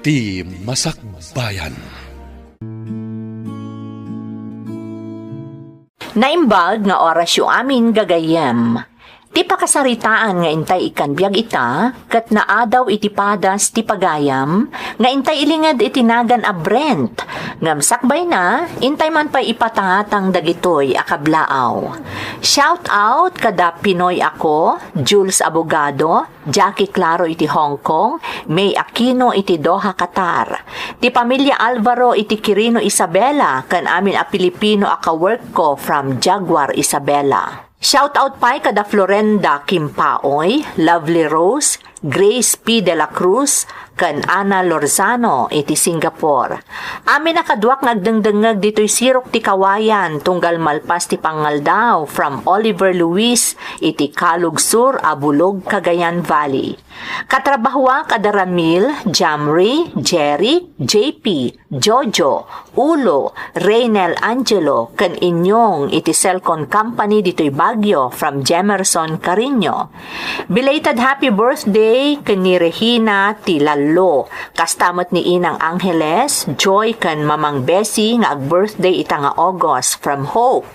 Iti Masakbayan. Naimbag nga orasyo amin gagayem. Ti pakasaritaan nga intay ikan biyag ita, kat naadaw iti padas ti pagayam, nga intay ilingad itinagan a Brent, ngam sakbay na, intay man pa ipatangatang dagitoy akablaaw. Shout out kada Pinoy ako, Jules Abogado, Jackie Claro iti Hong Kong, May Aquino iti Doha, Qatar. Ti pamilya Alvaro iti Quirino Isabela, kan amin a Pilipino aka-work ko from Jaguar Isabela. Shout out pa kada Florenda Kimpaoy, Lovely Rose, Grace P. De la Cruz, kan Ana Lorzano iti Singapore. Amin nakadwak ngagdengdengag dito'y sirok ti kawayan tunggal malpas ti Pangaldaw from Oliver Luis iti Kalug Sur, Abulog, Cagayan Valley. Katrabahuwa kada Ramil, Jamri, Jerry, JP, Jojo, Ulo, Reynel Angelo, kan inyong iti Celcon Company dito'y Baguio from Jemerson Carino. Belated happy birthday kan ni Regina Tilalo, kastamot ni Inang Angeles, Joy kan Mamang Bessie nga ag-birthday ita nga August from Hope.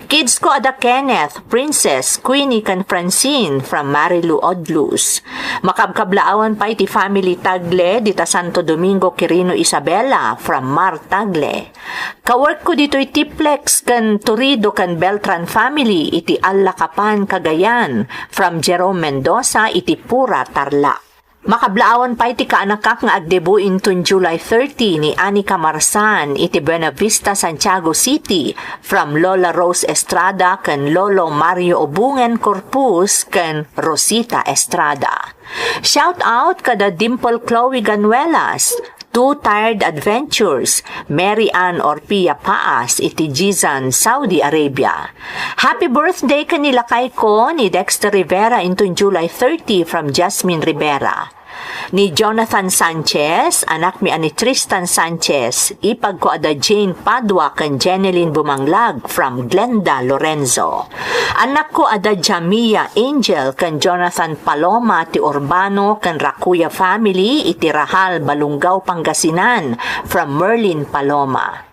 Kids ko ada Kenneth, Princess, Queenie kan Francine from Marilu Odlus. Makabkablaawan pa iti family Tagle dita Santo Domingo Quirino Isabela from Mar Tagle. Kawork ko dito iti Tiplex kan Turido kan Beltran family iti Allacapan Cagayan from Jerome Mendoza iti Pura Tarlac. Makablaawan pa iti kaanakak nga agdebuin tun July 30 ni Anika Marsan iti Buena Vista, Santiago City from Lola Rose Estrada kan Lolo Mario Obungen Corpus kan Rosita Estrada. Shout out kada Dimple Chloe Ganuelas, Two Tired Adventures, Mary Ann Orpia Paas, iti Jizan, Saudi Arabia. Happy birthday kanila kay ko ni Dexter Rivera into July 30 from Jasmine Rivera. Ni Jonathan Sanchez, anak mi ani Tristan Sanchez, ipag ko ada Jane Padua kan Jeneline Bumanglag from Glenda, Lorenzo. Anak ko ada Jamia Angel kan Jonathan Paloma ti Urbano kan Rakuya family iti Rahal, Balungaw, Pangasinan from Merlin Paloma.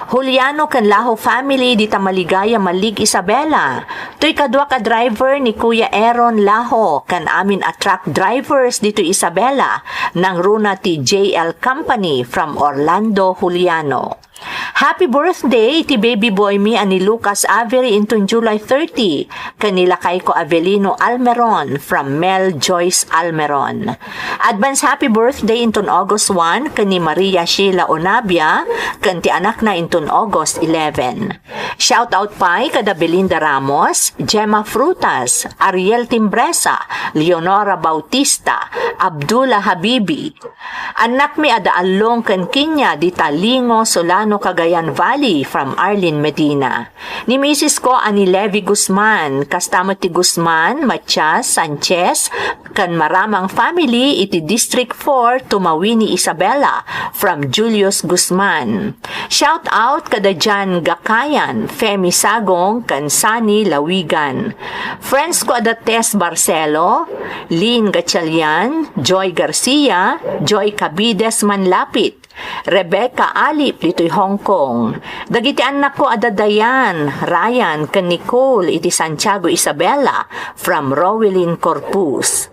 Juliano kan Laho family di Tamaligaya, Malig, Isabela. To'y kadwa ka driver ni Kuya Aaron Laho kan amin a truck drivers dito Isabela ng runa ti JL Company from Orlando, Juliano. Happy birthday ti baby boy mi ani Lucas Avery into July 30. Kanila kay ko Avelino Almeron from Mel Joyce Almeron. Advance happy birthday into August 1 kani Maria Sheila Onabia kanti anak na into August 11. Shout out pa kada Belinda Ramos, Gemma Frutas, Ariel Timbresa, Leonora Bautista, Abdullah Habibi. Anak mi ada along kan Kinya di Talingo, Solano, Cagayan Valley from Arlene Medina. Ni Mrs. ko ani Levi Guzman, kastamot ti Guzman, Matias, Sanchez, kan maramang family iti District 4, Tumawini, Isabela from Julius Guzman. Shout out kada Jan Gakayan, Femi Sagong, kan Sani Lawigan. Friends ko ada Tess Barcelo, Lynn Gatchalian, Joy Garcia, Joy Cabides Manlapit, Rebecca Alip dito'y Hong Kong. Dagiti anak ko ada Dayan, Ryan, kan Nicole iti Santiago Isabela from Rowelin Corpus.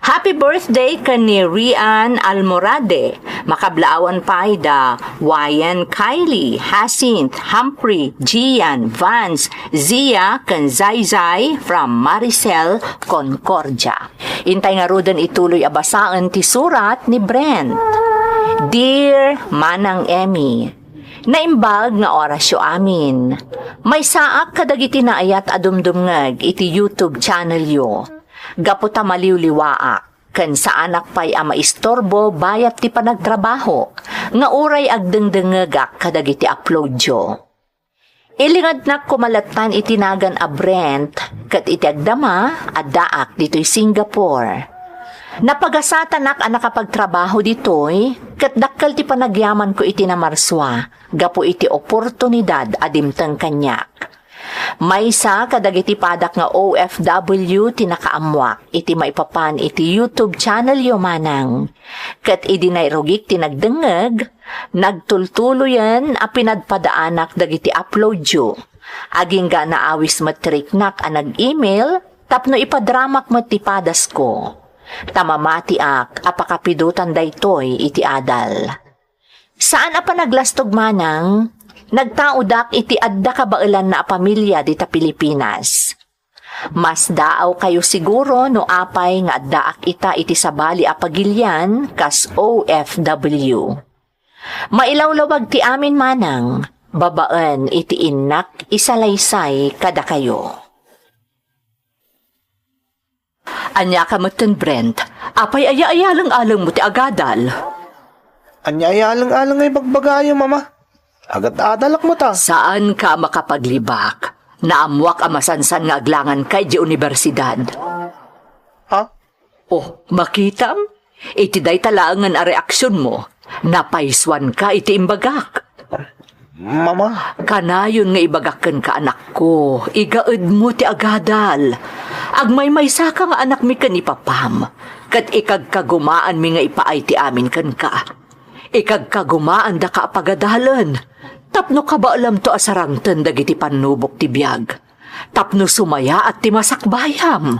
Happy birthday kan ni Rian Almorade. Makablaawan pa ida Wayan Kylie, Hyacinth, Humphrey, Gian, Vance, Zia, kan Zayzay from Maricel, Concordia. Intay nga rudan ituloy abasaan ti surat ni Brent. Dear Manang Emmy, naimbag nga orasyo amin. May saak kadagiti na ayat adumdumngag iti YouTube channel yo. Gaputa maliwliwaak, ken sa anak pa'y ama istorbo bayat ti panagtrabaho, nga uray agdengdengegak kadagiti upload yo. Ilingad na kumalatan itinagan a Brent, kat iti agdama, adaak dito'y Singapore. Napagasatan ak ang nakapagtrabaho ditoy, kat dakkel ti panagyaman ko iti namarswa, gapo iti oportunidad adimtang kanyak. Maysa kadagiti padak nga OFW tinakaamwak iti maipapan iti YouTube channel yo manang. Ket idi nairugik tinagdengeg, nagtultuloyan a pinadpadaanak dagiti upload yo. Aging ga naawis matriknak a nag-email tapno ipadramak met ti padas ko. Tamamatiak apakapidutan daytoy iti adal. Saan a panaglastog manang? Nagtaudak iti adda kabailan na pamilya dita Pilipinas. Mas daaw kayo siguro no apay nga addaak ita iti sabali a pagilyan kas OFW. Mailawlawag ti amin manang, babaan iti innak isalaysay kada kayo. Anya ka meten Brent, apay aya-ayalang-alang mo ti agadal. Anya ayalang-alang ay bagbagayo, mama. Agad adalak mo ta. Saan ka makapaglibak? Naamwak ang masansan nga aglangan kay di universidad. Ha? Oh, makitam? Iti day talangan a reaksyon mo. Napaiswan ka iti imbagak. Mama. Kanayon nga ibagakan ka anak ko. Igaed mo ti agadal. Agmay-maysa ka nga anak mi kan ipapam. Kat ikagkagumaan mi nga ipaay ti amin kan ka. Ikagkagumaan da ka pagadalan. Tapno ka ba alam to asarangten dagiti panubok ti biyag? Tapno sumaya at ti masakbayam.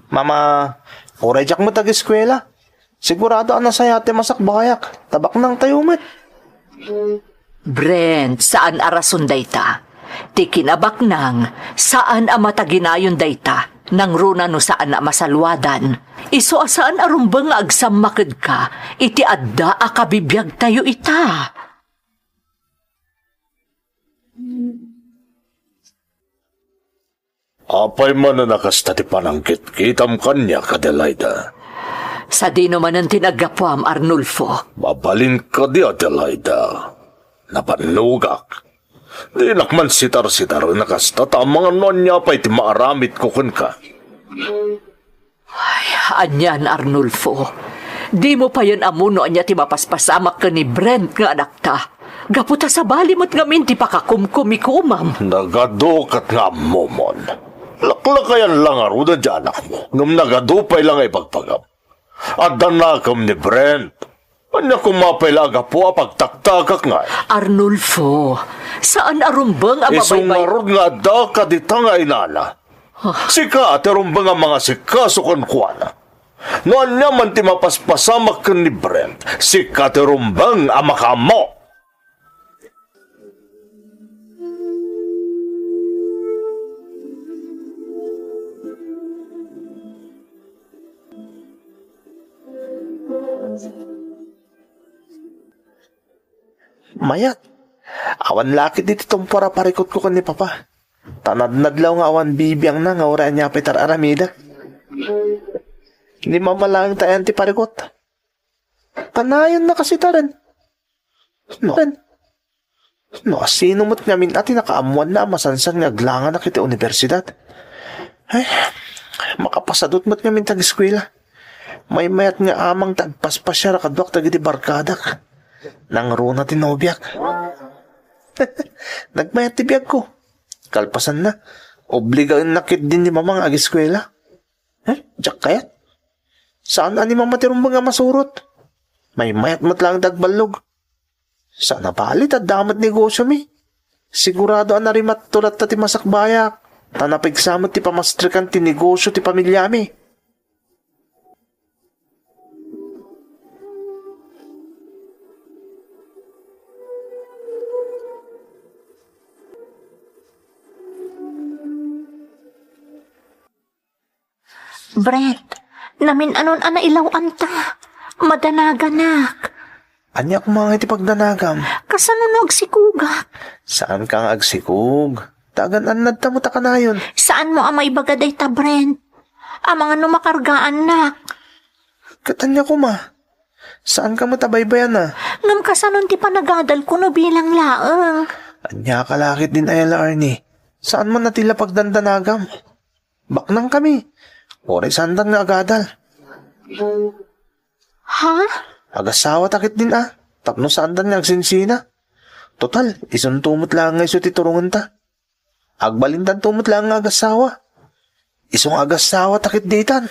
Mama, oray jak mo tag-eskwela. Sigurado ang nasaya ti masakbayak. Tabak nang tayumat. Brent, saan arason dayta? Ti kinabak nang, saan a mataginayon dayta? Nang runa no saan na masalwadan. Iso asaan arumbang agsamakad ka, iti adda a kabibiyag tayo ita. Apay man na nakasta ti panangkit kitam kanya Adelaida. Sa dino man ang tinagapuam, Arnulfo. Babalin ka di Adelaida. Napanlugak. Di nakman sitar-sitar nakasta ta mga nonya pa'y ti maaramit ko kun ka. Ay, anyan, Arnulfo. Di mo pa yan amuno anya ti mapaspasamak ka ni Brent nga anak ta. Gaputa sa balimot nga minti pakakumkumikumam. Nagadukat nga momon. Laklakayan lang aruda di anak mo. Ngam nagadupay lang ay pagpagam. At danakam ni Brent. Anya kumapay laga po pagtaktagak nga. Arnulfo, saan arumbang ang mabaybay? Isungarod nga da ka di tanga inana. Sika at arumbang ang mga sikaso kuana. Noon niya man ti mapaspasamak ka ni Brent. Sika at arumbang ang makamo. Mayat. Awan lakit dito itong para parikot ko kan ni Papa. Tanadnadlaw nga awan bibiyang na nga oran niya petar aramida. Hindi mamalang tayan ti parikot. Kanayon na kasi taran. No, sino mo't namin ati nakaamuan na masansan nga aglangan na kita universidad. Ay, makapasadot mo't namin tag-eskwela. May mayat nga amang tagpaspasya rakadwak tagiti barkadak. Nang runa tinobyak. Nagmayat ti biyag ko. Kalpasan na. Obligaan nakit din ni mamang ag-eskwela. Diyak kayat? Saan ani mama tirumbang nga masurot? May mayat matlang dagbalog. Sana palit at damat negosyo mi. Sigurado ang narimat tulat ta ti masakbayak. Tanapigsamot ti pamastrikan ti negosyo ti pamilya mi. Brent, namin anon ana ilawan ta. Madanaгаnak. Anya kung mga iti pagdanagam. Kasanunog si Kuga. Saan kang agsikog? Tagan anad ta mo ta kanayon. Saan mo ang maibagaday ta, Brent? Ang mga numakargaan nak. Katanya ko ma. Saan ka mo tabaybayan na? Ngam kasanon ti panagadal ko no bilang laeng. Anya kalakit din ayala Arnie. Saan mo natila pagdandanagam? Baknang kami. Oray sandan nga agadal. Ha? Agasawa takit din Tapno sandan nga agsinsina. Total, isuntumot lang nga iso titurungan ta. Agbalindan tumot lang ang agasawa. Isong agasawa takit ditan.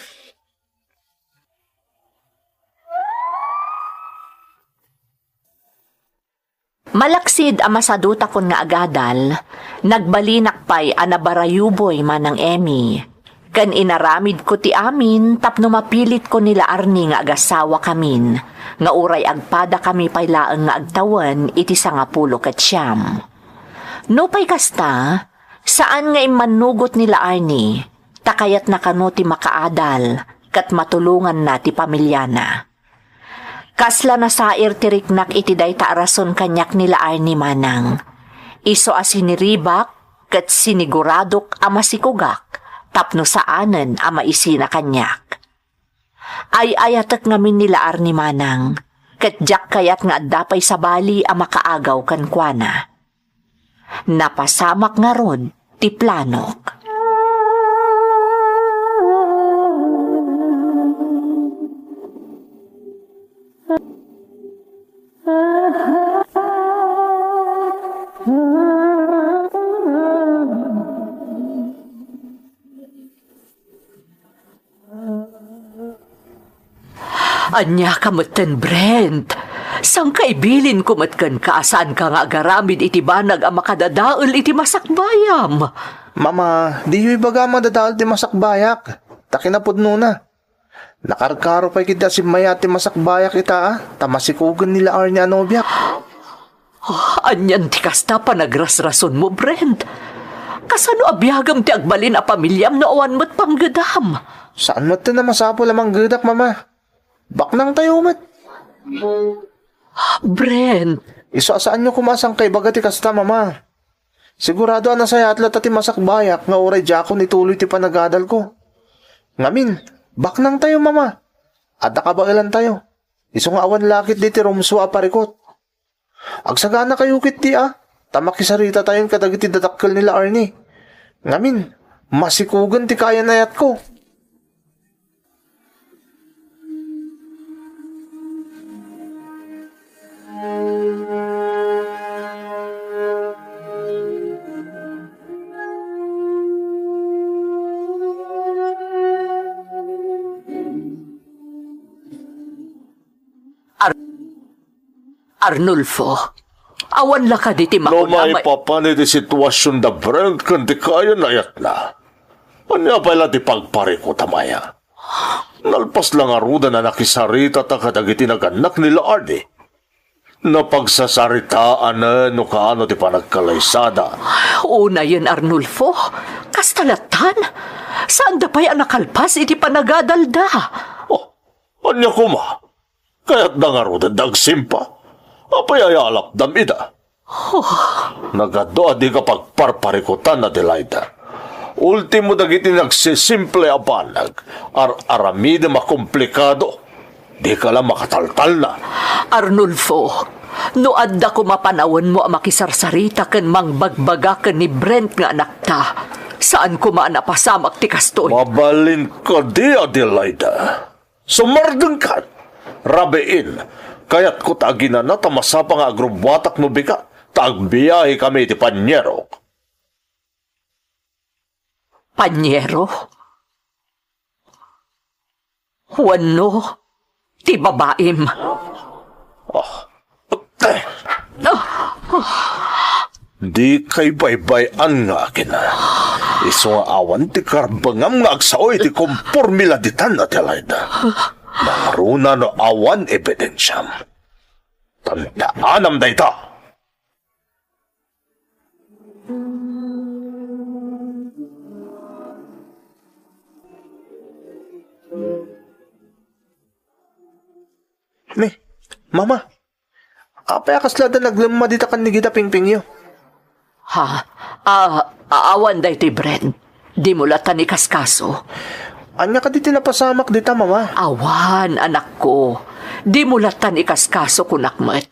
Malaksid ang masaduta kon nga agadal, nagbalinak pa'y anabarayuboy manang Emi. Kan inaramid ko ti amin, tapno mapilit ko nila arni nga agasawa kamin, nga uray agpada kami pa'y laeng nga agtawan iti 19. No pa'y kasta, saan nga imanugot nila arni, takayat na kano ti makaadal, kat matulungan na ti pamilyana. Kasla na sair tiriknak iti dayta arason kanyak nila arni manang. Iso as siniribak kat siniguradok ama sikugak tapno saanen ama isina kanyak. Ay ayatek ngamin nila arni manang kat jak kayat nga addapay sa bali ama kaagaw kankwana. Napasamak nga rod ti planok. Anya kamutan, Brent. Sang kaibilin kumatkan ka, saan ka nga agaramid iti banag ang makadadaol iti masakbayam. Mama, di yu ibaga madadaal ti masakbayak. Takinapudno na. Nakarkaro pa'y kita si Maya ti masakbayak ita tamasikugan nila arni anobyak. Anyan ti kasta pa nagrasrason mo, Brent. Kasano abiyagam ti agbalin a pamilyam na awan mo't panggadam. Saan mo na masapo lamang gadak, Mama? Baknang tayo mat. Brent. Saan nyo kumasang kay bagati kasta, Mama? Sigurado na saya atlat ti masakbayak nga oray jakon ituloy ti panagadal ko. Ngamin, baknang tayo, Mama. Adda ka ba ilan tayo? Iso nga awan lakit di ti Romso a parikot. Agsagana kayo kit di tamakisarita tayon kadagiti datakkel nila Arnie. Ngamin, masikugan ti kaya nayat ko. Arnulfo, awan la ka di ti No makunamay. maipapan iti sitwasyon da Brent kan di kaya nayat na. Anya pala ti pagpare ko tamaya. Nalpas lang aruda na nakisarita ta kadagiti naganak nila Arnie. Napagsasaritaan na no kaano ti panagkalaysada. Una yun, Arnulfo. Kastalatan. Saan da pa'y nakalpas iti panagadalda? Oh, anya kuma? Kaya't nangaruda dagsimpa. Apay ay alap damida. Nagado di ka pagparparikutan na Delighta. Ultimo dagiti nagsisimple a banag. Aramida makomplikado. Di ka lang makataltal na. Arnulfo, no adda ko mapanawan mo ang makisarsarita ken mangbagbagaken ni Brent nga anak ta. Saan ko napasamak ti kastoy? Mabalin ka di, Adelaida. Sumardeng ka. Rabein. Kaya't ko tagina na tamasapa nga agrobwatak no bika. Tagbiyahe kami ti Panyero. Panyero? Wano? Ti babaim? Di kay baybayan nga akin. Iso nga awan ti karbangam nga agsaoy ti kompormila ditan at Adelaida. Naruna no awan ebidensyam. Tandaanam dayta. Ni, Mama. Apay akaslada naglama dita kan ni Gita Pingping yo. Ha? Aawan day ti Brent. Di mo latan ni kaskaso. Anya ka di tinapasamak dita, Mama. Awan, anak ko. Di mo latan ikaskaso kunakmat.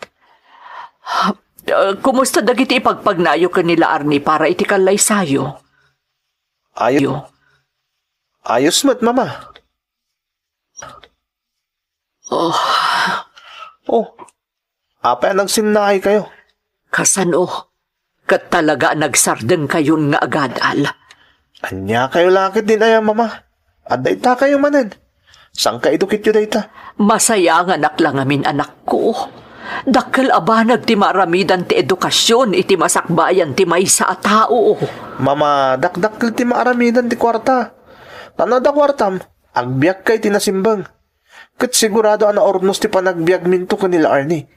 Kumusta dagiti ipagpagnayo ka nila Arnie para iti kalay sayo? Ayos mat, Mama. Oh, apay nagsinnahay kayo. Kasano? Kat talaga nagsardeng kayon nga agadal. Anya kayo lakit din ay mama. At dayta kayo manan. Sang ka idukit yu dayta? Masaya nga anak lang amin anak ko. Dakkel abanag ti maramidan ti edukasyon iti masakbayan ti maysa a tao. Mama, dakdakkel ti maaramidan ti kwarta. Tanada kwartam, agbiyak kay tinasimbang. Kat sigurado ana ornos ti panagbiag minto kanila Arnie.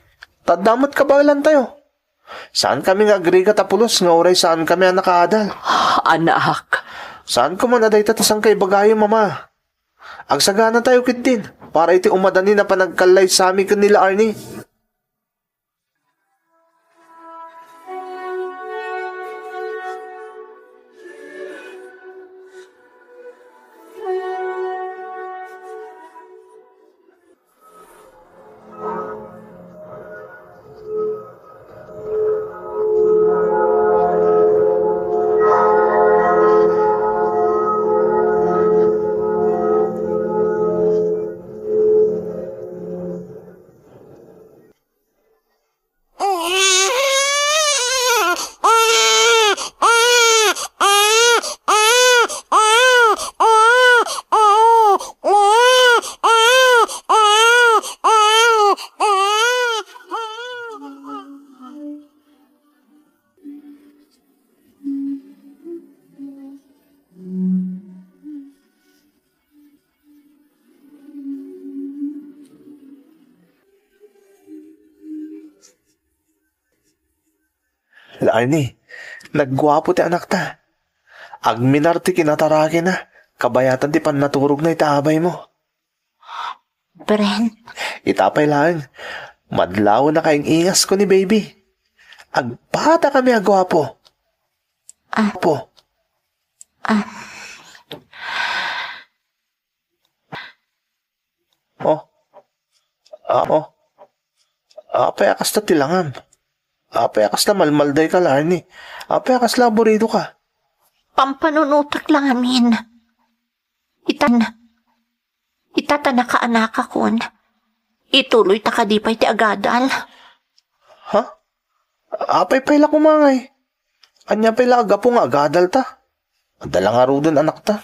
Tadamot ka ba ilan tayo? Saan kami nga agriga tapulos nga oray saan kami ang nakaadal? Anak, Saan ko man aday tatasang kay bagayo mama? Agsagana tayo kitin para iti umadani na panagkalay sa amin kanila Arnie. Arnie, naggwapo ti anak ta. Agminar ti kinatarake na. Kabayatan ti pannaturog na itaabay mo. Brent, Itapay lang. Madlaw na kaing ingas ko ni baby. Agpata kami agwapo. Po. Oh. Oh. Apay akas na tilangam. Apay akas na malmalday ka Arnie. Apay akas laborido ka. pampanunutak lang amin. Itata na kaanak akon. Ituloy ta kadipay ti agadal. Ha? Apay pala kumangay. Anya pala agapo nga agadal ta. Adalang arudon anak ta.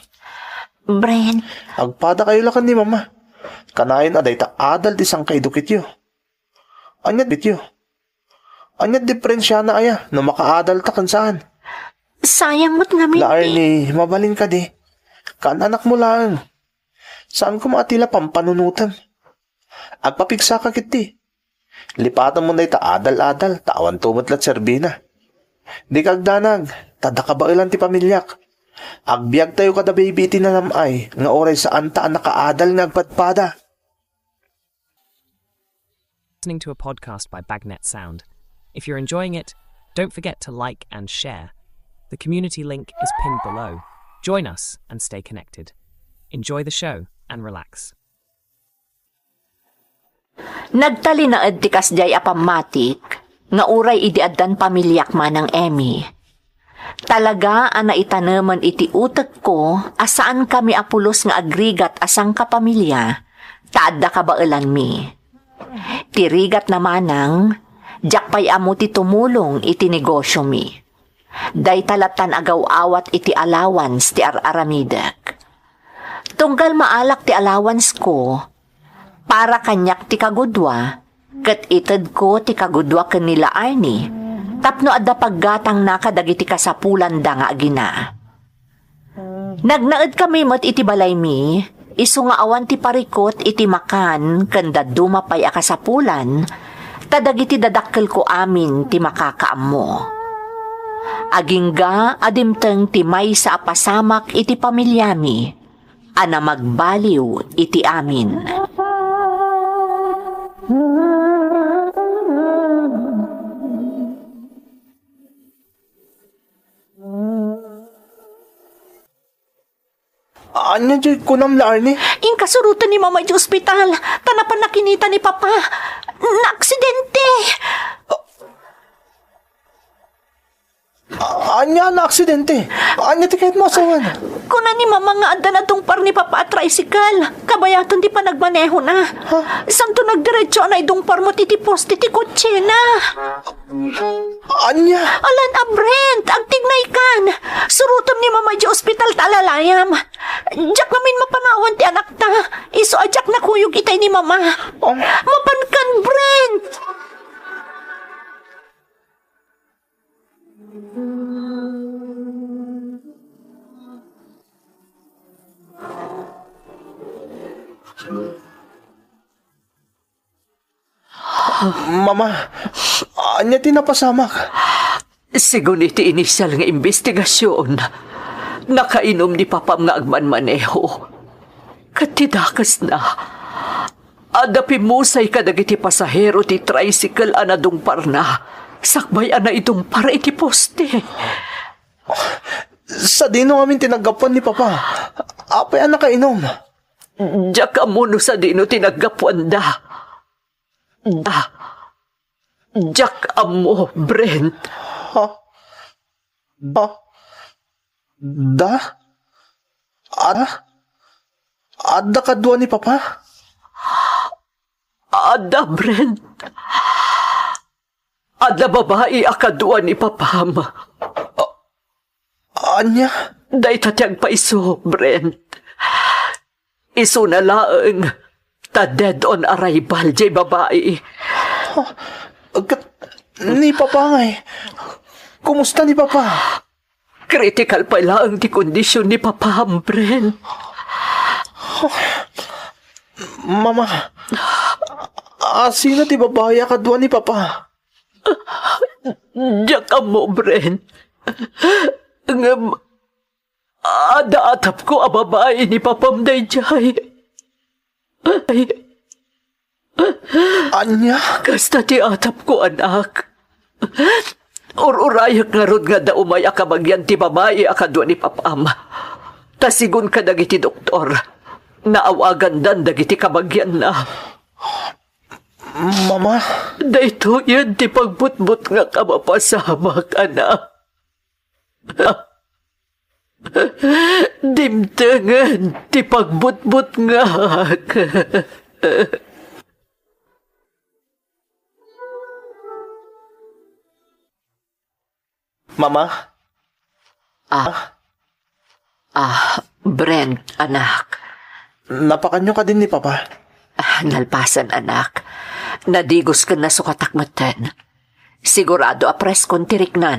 Bren, Agpada kayo lakan ni mama. Kanayon aday ta adal ti sang kay dukit yo. Anyat bityo. Anyat diferensya na aya no makaadal ta kan saan. sayang mo't nga La minti. Arnie, mabalin ka di. Kan anak mo lang. Saan ko maatila pampanunutan? Agpapigsa ka kiti. Lipatan mo na ita adal-adal, tawan tumot lat serbina. Di kagdanag, tada ka ba ilan ti pamilyak? Agbiag tayo kada baby tinanamay, nga oray saan ta nakaadal nga agpadpada. Listening to a podcast by Bagnet Sound. If you're enjoying it, don't forget to like and share. The community link is pinned below. Join us and stay connected. Enjoy the show and relax. Nagtalinaad ti kasjay apamatik, nga uray idiaddan pamilyak manang Emmy. Talaga ana itanaman iti utek ko, asaan kami apulos nga agrigat asang kapamilya, taadda kabailan mi. Tirigat namanang, jakpay amo ti tumulong iti negosyo mi. Day talatan agaw awat iti allowance ti ar-aramidek. Tunggal maalak ti allowance ko, para kanyak ti kagudwa, ket ited ko ti kagudwa kanila Arnie, tapno adda paggatang nakadagiti kasapulan da nga agina. Nagnaed kami mat iti balay mi, isu nga awan ti parikot iti makan, kanda dumapay a kasapulan, tadagiti dadakkel ko amin ti makakaammo. Agingga adimteng ti may sa apasamak iti pamilyami, ana magbaliw iti amin. Anya dyan kunam la Arnie? Ing kasurutan ni mama di ospital, tanapan nakinita ni papa, na aksidente. Anya na aksidente. Anya ti kahit mo asawan. Kuna ni mama nga anda na tong par ni Papa at tricycle. Kabayaton di pa nagmaneho na. Santo nagdiretso na idong par mo titipos titi kotse na. Anya. Alan Brent, agtignay kan. Surutom ni mama di ospital talalayam. Diyak namin mapanawan ti anak ta. Iso ajak na kuyog itay ni mama. Mapankan Brent. Mama, anya tinapasamak. Sigun iti inisyal nga investigasyon. Nakainom ni Papam nga agmanmaneho. Katidakas na. Adapi musay ka dagiti pasahero ti tricycle anadong parna. Sakbay ana itong para iti poste. Sa dino amin tinagapuan ni Papa. Apay ang nakainom. Diyak amuno sa dino tinagapuan da. Diyak amo, Brent. Ha? Da? Ada kadwa ni Papa? Ada, Brent. Ada babae akadua ni Papam. Anya? Day tatyag pa iso, Brent. Iso na laeng ta dead on arrival, jay babae. Ni Papa ngay. Kumusta ni Papa? Critical pa laeng di kondisyon ni Papam, Brent. Mama, sino ti babae kadwa ni Papa? Diyak mo, Brent. Ngam, ada atap ko a babae ni Papam day jay. Anya? Kasta ti atap ko, anak. Ururayak nga rod nga da umay akabagyan ti babae akadwa ni Papam. Tasigun ka dagiti doktor. Naawagan dan dagiti kabagyan na. Mama? Dayto yan ti pagbutbut nga kabapasamak, anak. Dimtengan ti pagbutbut nga. Mama? Brent, anak. Napakanyo ka din ni Papa? Nalpasan, anak. Nadigos ka na sukatakmatan. Sigurado apres kong tirik na.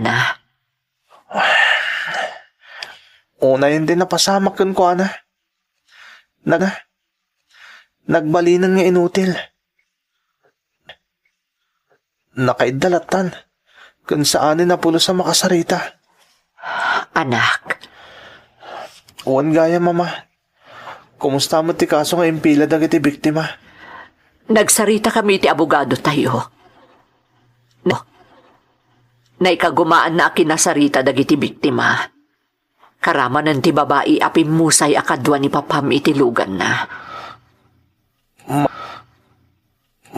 Una yun din napasamak yun ko, ana. Nagbalinan nga inutil. Nakaidalatan. Kung saan na pulo sa makasarita. Anak. Uwan gaya, Mama. Kumusta mo ti kaso nga impila dagiti biktima? Nagsarita kami ti abogado tayo. Naikagumaan na akinasarita dagiti biktima. Karamanan ti babae apim musay akadwa ni Papam iti lugan na.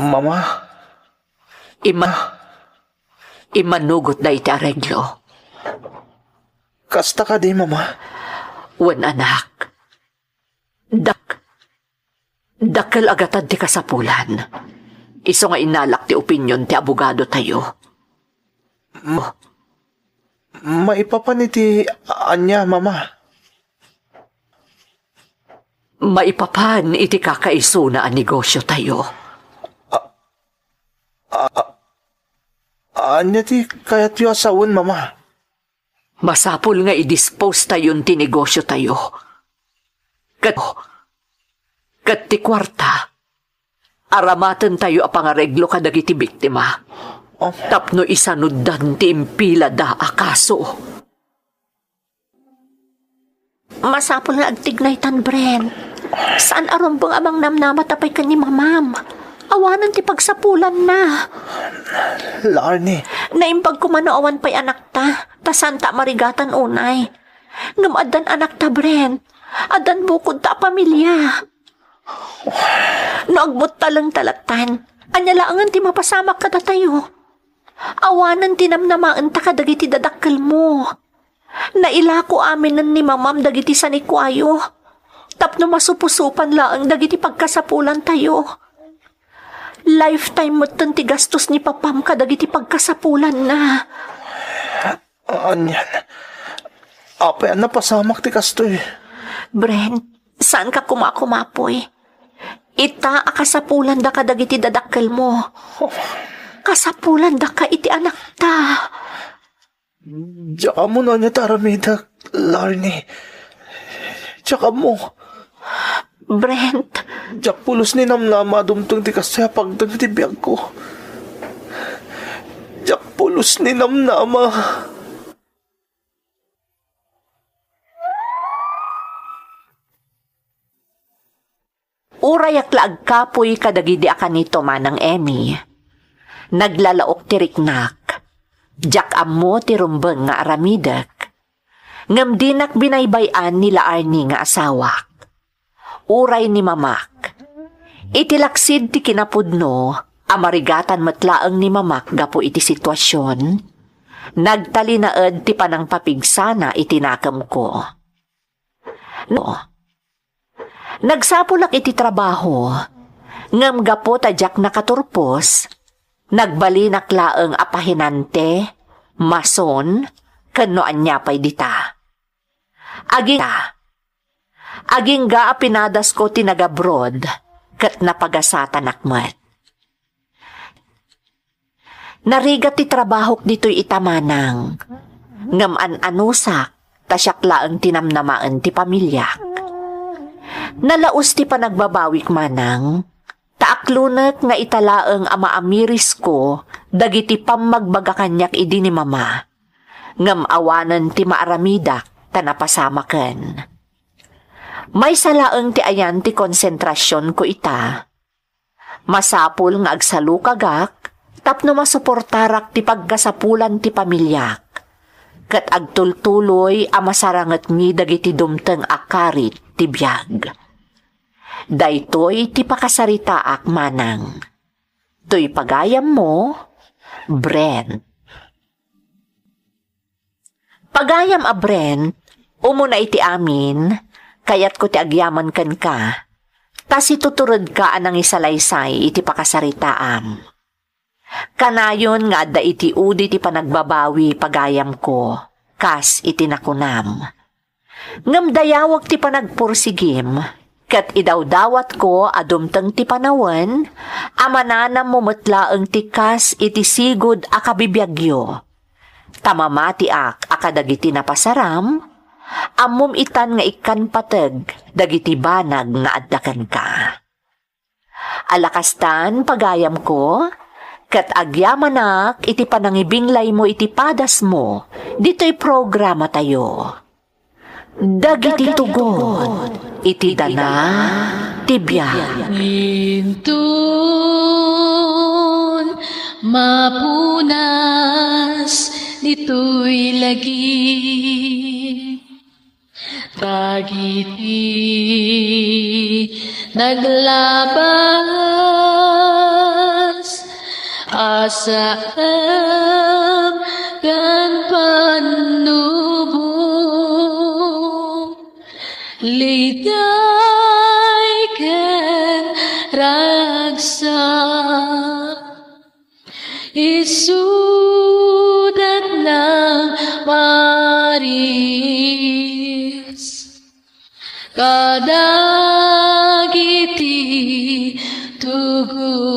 Mama? Imanugot na iti areglo. Kasta ka di, Mama? Wan, anak. Dakkel agatan ti kasapulan. Iso nga inalak ti opinyon ti abogado tayo. Maipapaniti anya, Mama? Maipapan iti kakaiso na ang negosyo tayo. Anya ti kayat yu asawon, Mama? Masapul nga i-dispose tayon ti negosyo tayo. Kat ti kwarta, aramatan tayo apangareglo kadagiti biktima. Tapno isanuddan ti impila da akaso. Masapul nga agtignay tan, Brent. Saan arumbang amang namnamatapay ka ni Mamam? Awanan ti pagsapulan na. Larni. Naimbag kumano awan pa'y anak ta. Tasanta marigatan unay. Ngam adan anak ta, Brent. Adan bukod ta pamilya. Naagbot talang talatan. Anyalaangan ti mapasamak ka tayo. Awanan tinamnamaan ta kadagiti dadakkel mo. Nailako aminan ni mamam dagiti sanikwayo. Tapno masupusupan laang dagiti pagkasapulan tayo. Lifetime mo ti gastos ni papam ka dagiti pagkasapulan na. Anyan. Apay, napasamak ti kastoy. Brent, saan ka kumakumapoy? Ita akasapulan da ka dagiti dadakkel mo. Kasapulan da ka iti anak ta. Tsaka mo na niya taramida, Larnie. Tsaka mo. Brent, Tsak pulos ni namnama dumtong ti kastoy pagdang ti biyag ko. Tsak pulos ni namnama. urayak laag kapoy kadagidi akanito manang Emmy. Naglalaok ti riknak. Jak ammo ti rumbeng nga aramidak. Ngam dinak binaybayan nila Arnie nga asawak. Uray ni mamak. Itilaksid ti kinapudno, amarigatan matlaang ni mamak gapo iti sitwasyon. Nagtalinaed ti panang papigsana itinakam ko. No. Nagsapulak iti trabaho. Ngam gapo tadyak nakaturpos. Nagbalinak laeng apahinante, mason, kanoan niya pa'y dita. Aging ga apinadas ko tinagabroad, kat napagasatan akmat. Narigat ti trabahok dito'y itamanang, ngam an-anusak, tasyak laeng tinamnamaan ti pamilyak. Nalaos ti panagbabawik manang, taaklunak nga italaeng ama amiris ko, dagiti pamagbagakanyak idi ni mama, ngam awanan ti maaramidak, tanapasamaken. May salaeng ti ayan ti konsentrasyon ko ita. Masapul nga agsalukagak, tapno masuportarak ti pagkasapulan ti pamilyak. Kat agtultuloy amasarangat mi dagiti dumteng akarit ti biyag. Daytoy ti pakasaritaak manang. To'y pagayam mo, Brent. Pagayam a Brent, umuna iti amin, kayat ko ti agyaman kan ka, tas ituturod ka anang isalaysay iti pakasaritaam. Kanayon nga adda iti udi ti panagbabawi pagayam ko, kas iti nakunam. Ngam dayawag ti panagpursigim, kat idawdawat ko adumteng ti panawen, amananam mumetlaeng ti kas iti sigud akabibiyagyo. Tamamati ak akadagiti napasaram, ammom itan nga ikan pateg, dagiti banag nga addakan ka. Alakastan pagayam ko, kat agyamanak iti panangibinglay mo iti padas mo, dito'y programa tayo. Dagiti tugon, iti dana, tibya. Intun mapunas dito'y lagi. Dagiti naglabas asam kan panubong liday ken ragsak isudat ng maris kadagiti tugon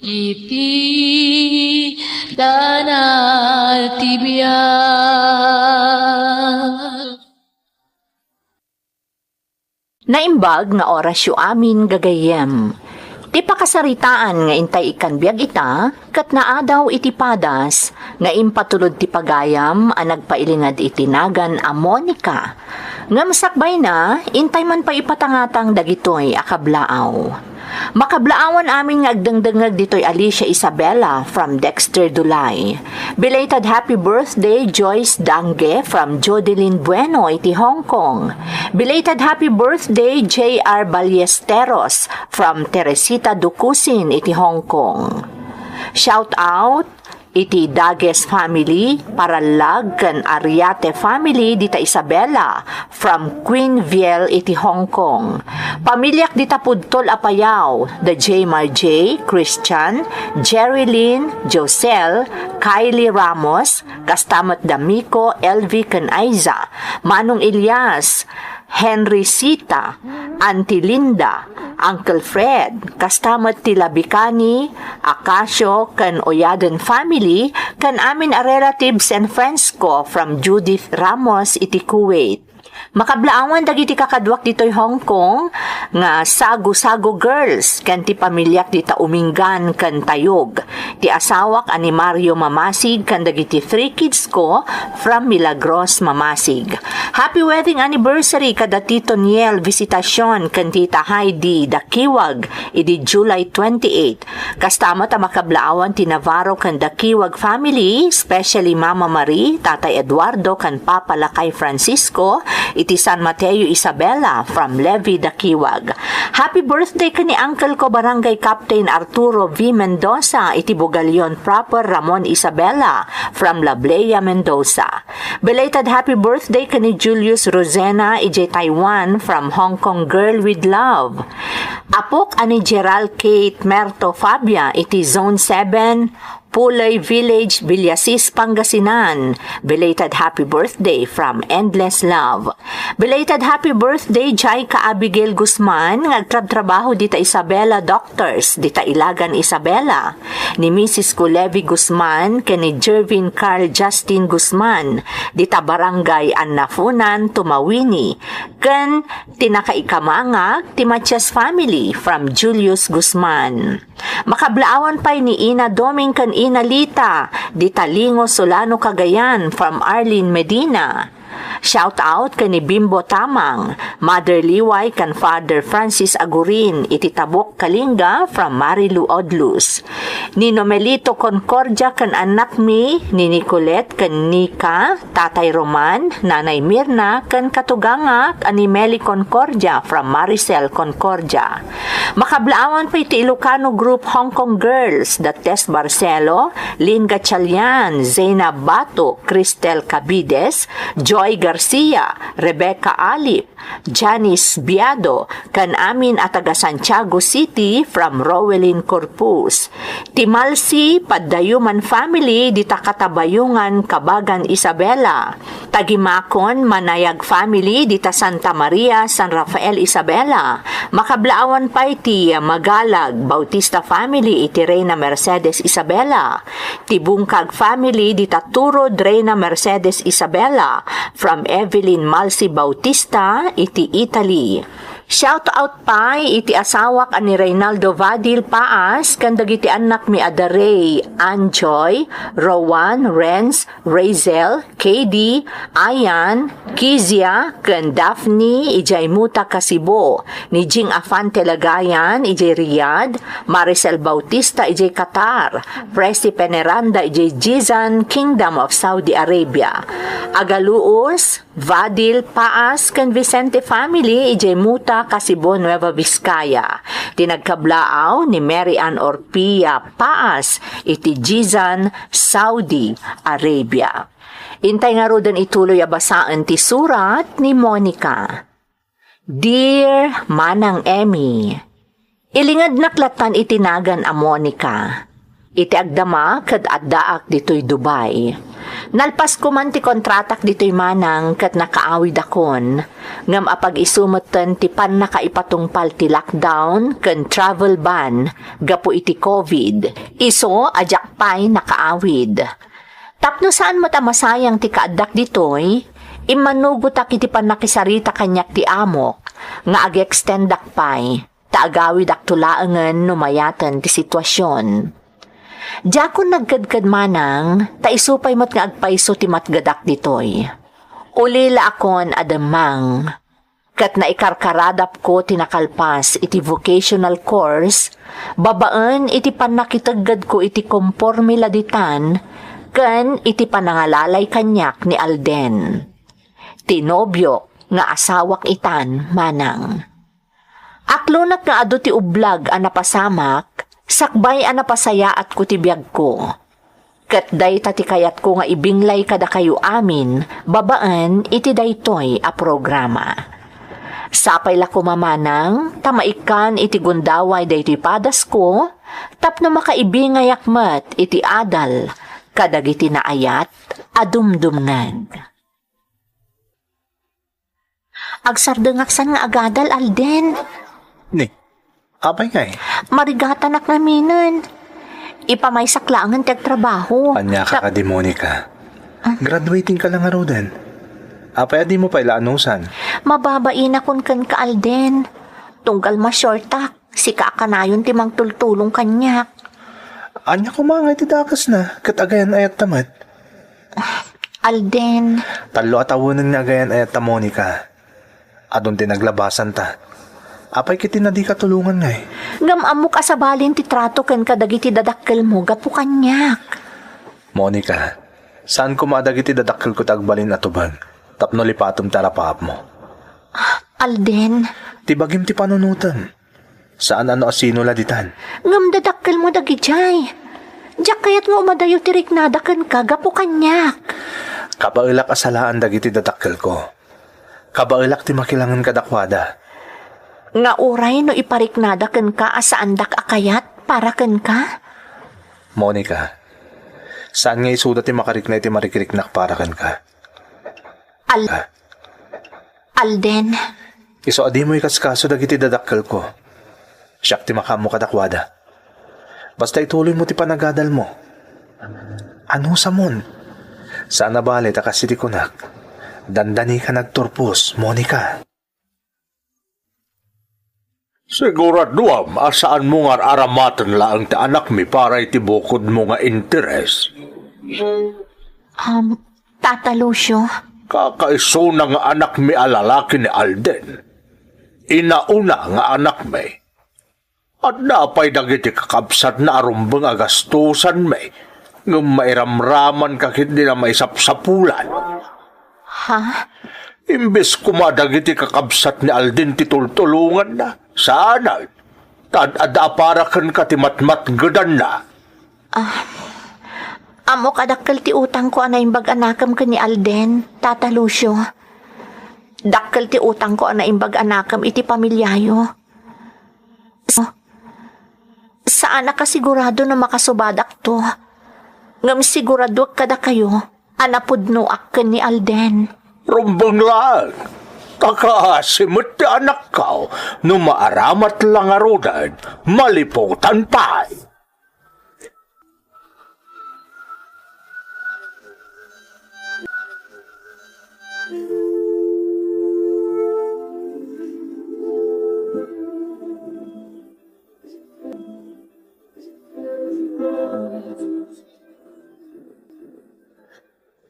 iti danal tibiyag. Naimbag nga orasyo amin gagayem. Ti pakasaritaan nga intay ikan biyag ita, kat naadaw iti padas, nga impatulod ti pagayam, ang nagpailingad itinagan a Monica. Nga masakbay na, intay man pa ipatangatang dagitoy akablaaw. Makablaawan amin nga agdangdangag ditoy Alicia Isabella from Dexter Dulay. Belated happy birthday Joyce Dange from Jodeline Bueno iti Hong Kong. Belated happy birthday J.R. Ballesteros from Teresita Ducusin iti Hong Kong. Shout out iti Dages family, Paralag ken Ariate family dita Isabela from Queenville iti Hong Kong. Pamilyak dita Pudtol Apayao, the J. Marjay, Christian, Jerry Lynn, Josel, Kylie Ramos, Kastamat D'Amico, LV ken Aiza, Manong Elias, Henry Sita, Auntie Linda, Uncle Fred, kastamat tila Bicani, Akasio, kan Oyaden family, kan amin a relatives and friends ko from Judith Ramos iti Kuwait. Makablaawan dagiti kakadwak ditoy Hong Kong nga Sago-Sago Girls ken ti pamilyak dita Uminggan ken Tayog. Ti asawak ani Mario Mamasig ken dagiti 3 kids ko from Milagros Mamasig. Happy wedding anniversary kada Tito Niel Visitasyon ken Tita Heidi Dakiwag idi July 28. Kastama ta makablaawan ti Navarro ken Dakiwag family, especially Mama Marie, Tatay Eduardo ken Papa Lakay Francisco iti San Mateo Isabela from Levi Dakiwag. Happy birthday kani uncle ko Barangay Captain Arturo V. Mendoza iti Bugalion proper Ramon Isabela from Lablea Mendoza. Belated happy birthday kani Julius Rosena ije Taiwan from Hong Kong Girl with Love. Apok ani Gerald Kate Merto Fabia iti Zone 7 Pulay Village, Villasis, Pangasinan. Belated happy birthday from Endless Love. Belated happy birthday Jaika Abigail Guzman, nagtrabaho dita Isabela Doctors, dita Ilagan Isabela. Ni Mrs. Kulevi Guzman, kani Jervin Carl Justin Guzman, dita Barangay Annafunan, Tumawini. Ken tinakaikamangag, ti Matias family from Julius Guzman. Makablaawan pa'y ni Ina Doming kan Ina Lita, di Talingo Solano Cagayan from Arlene Medina. Shout out kani Bimbo Tamang, Mother Liway kan Father Francis Agurin, iti Tabok Kalinga from Marilu Odlus. Ni Nomelito Concordia kan anak mi, ni Nicolette kan Nika, Tatay Roman, Nanay Mirna kan Katugangak, ani Meli Concordia from Maricel Concordia. Makablaawan pa iti Ilocano Group Hong Kong Girls, Dates Barcelo, Lynn Gatchalian, Zainab Bato, Cristel Cabides, Joy Garcia, Rebecca Alip, Janice Biado, kan amin at taga Santiago City from Rowelyn Corpus. Timalsi, Paddayuman family, dita Katabayungan, Kabagan Isabela. Tagimakon, Manayag family, dita Santa Maria, San Rafael Isabela. Makablaawan pa iti Magalag, Bautista family, iti Reyna Mercedes Isabela. Tibungkag family, dita Turod, Reyna Mercedes Isabela. From Evelyn Malsi Bautista, iti Italy. Shout out pa iti asawak ani Reynaldo Vadil Paas, kandag iti anak mi Adarey, Anjoy, Rowan, Renz, Razel, KD, Ayan, Kizia, kan Daphne, ijay Muta Kasibo, ni Jing Afante Lagayan, ijay Riyadh, Maricel Bautista, ijay Qatar, Presti Peneranda, ijay Jizan, Kingdom of Saudi Arabia. Agaluos, Vadil Paas, kan Vicente family, ijay Muta Kasibo, Nueva Vizcaya. Tinagkablaaw ni Mary Ann Orpia Paas, iti Jizan, Saudi Arabia. Intay nga rodan ituloy abasaan ti surat ni Monica. Dear Manang Emmy, ilingad naklatan itinagan a Monica. Iti agdama kad addaak ditoy Dubai. Nalpas ko man ti kontratak ditoy manang kat nakaawid akon. Ngam apag isumutan ti pan nakaipatungpal ti lockdown ken travel ban gapo iti COVID. Iso ajak pay nakaawid. Tapno saan mo ta masayang ti kaaddak ditoy? Imanugutak iti pan nakisarita kanyak ti amok nga ag-extendak pay. Taagawid ak tulaangan numayatan ti sitwasyon. Diyakon nagkadkad manang, taisupay mo't nga agpaiso ti matgadak ditoy. Ulila akon adamang, kat na ikarkaradap ko tinakalpas iti vocational course, babaan iti panakitagad ko iti komporme laditan, kan iti panangalalay kanyak ni Alden. Tinobyo nga asawak itan manang. Aklonak nga ado ti ublag ang napasamak, sakbay ang napasaya at kutibiyag ko. Kat day tati kayat ko nga ibinglay kada kayo amin, babaan iti daytoy a programa. Sapay la kumamanang, tamaikan iti gundaway daytoy padas ko, tapno makaibingay akmat iti adal, kadag iti naayat, adumdumnag. Agsardengaksan nga agadal, Alden. Ni, apay nga eh. Marigatan ak naminan. Ipamaysaklangan tag trabaho. Anya ka di Monica. Graduating ka lang nga din. Apay di mo pa ilaanusan. Mababain akon kan ka, Alden. Tunggal masyortak, si kaakanayon timang tultulong kanyak. Anya ko mga itidakas na, katagayan ayat tamat. Alden, Talo at awunan nga agayan ayat ta Monica. Adun tinaglabasan ta. Apay kiti na di katulungan nga eh. gamamok asabalin ti trato ken kadagiti dadakkel mo gapu kanyak. Monica, saan ko madagiti dadakkel ko tagbalin atubag? Tapno lipatom tarapap mo. Alden, Tibagim ti panunutan. Saan ano asino laditan? ngam dadakkel mo dagijay. Diyak kayat mo umadayo ti riknadaken ka gapu kanyak. Kabailak asalaan dagiti dadakkel ko. Kabailak ti makilangan kadakwada. Nga uray no ipariknadaken ka asaandak akayat para ken ka. Monica, saan nga isuda ti makarikna ti marikiriknak para kan ka? Alden, Iso adi mo ikaskaso dagiti dadakkel ko. Siyak ti makamo kadakwada. Basta ituloy mo ti panagadal mo. Ano sa mon? Saan na bali ta kasi ti kunak? Dandani ka nagturpos, Monica. Siguraduam, asaan mo nga aramatan lang ti anak mi para itibukod mo nga interes. Tata Lucio, Kakaiso na nga anak mi alalaki ni Alden. Inauna nga anak mi. At napay dagiti kakabsat na arumbang agastusan mi. Ngam mairamraman kakit di na may sapsapulan. ha? Imbes kumadagiti kakabsat ni Alden titultulungan na. Sana. Tad-ada para kan katimatmat gadan na. Amo kadakkel ti utang ko anay imbag anakam ken ni Alden, Tata Lucio. Dakkel ti utang ko anay imbag anakam iti pamilyayo. Saan na kasigurado na makasubadak to? Ngam sigurado kada kayo, anapudno akken ni Alden. Rumbang lang. Kakaasimot ti anak ka, no maaramat lang arudan, maliputan pa.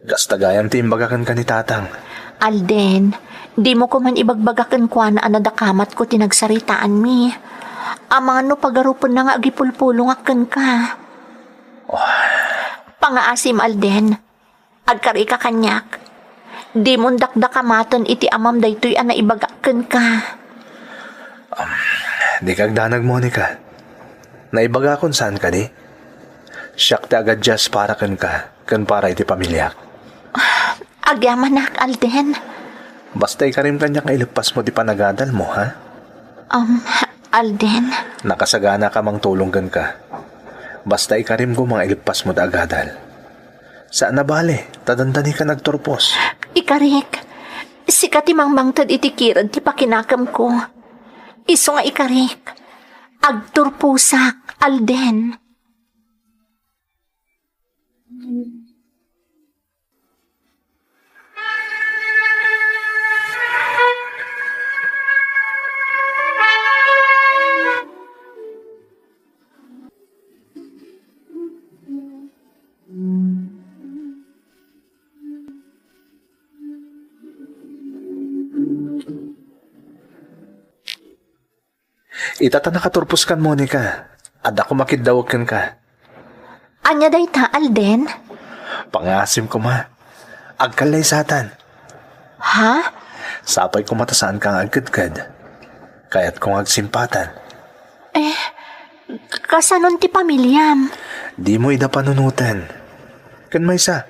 Gastagayan ti imbagakan ka ni tatang. Alden, di mo ko man ibagbagaken kwa na anadakamat ko tinagsaritaan mi. Amano pagarupon na nga agipulpulong akken ka. Pangaasim, Alden. Agkari ka kanyak. Di mo dakdakamaton iti amam daytoy ana ibagaken ka. Di kagdanag, Monica. Naibaga kung saan ka di? Siyak ti agad just para kan ka, kan para iti pamilya. Agyamanak, Alden. Basta ikarim kanyak nga ilipas mo di panagadal mo, ha? Alden. Nakasagana ka mang tulunggan ka. Basta ikarim ko mga ilipas mo da agadal. Saan na bale? Tadandani ka nagturpos. Ikarik. Sikat imangbangtad itikiran ti pakinakam ko. Iso nga ikarik. Agturpusak, Alden. Itata nakaturpos kan, Monica. At ako makidawag kan ka. Anya day ta, Alden? Pangasim ko ma. Agkalay satan. Ha? Sapay ko matasaan kang agkadkad. Kaya't kong agsimpatan. Kasanon ti pamilyam? Di mo ida panunutan. Kan maysa,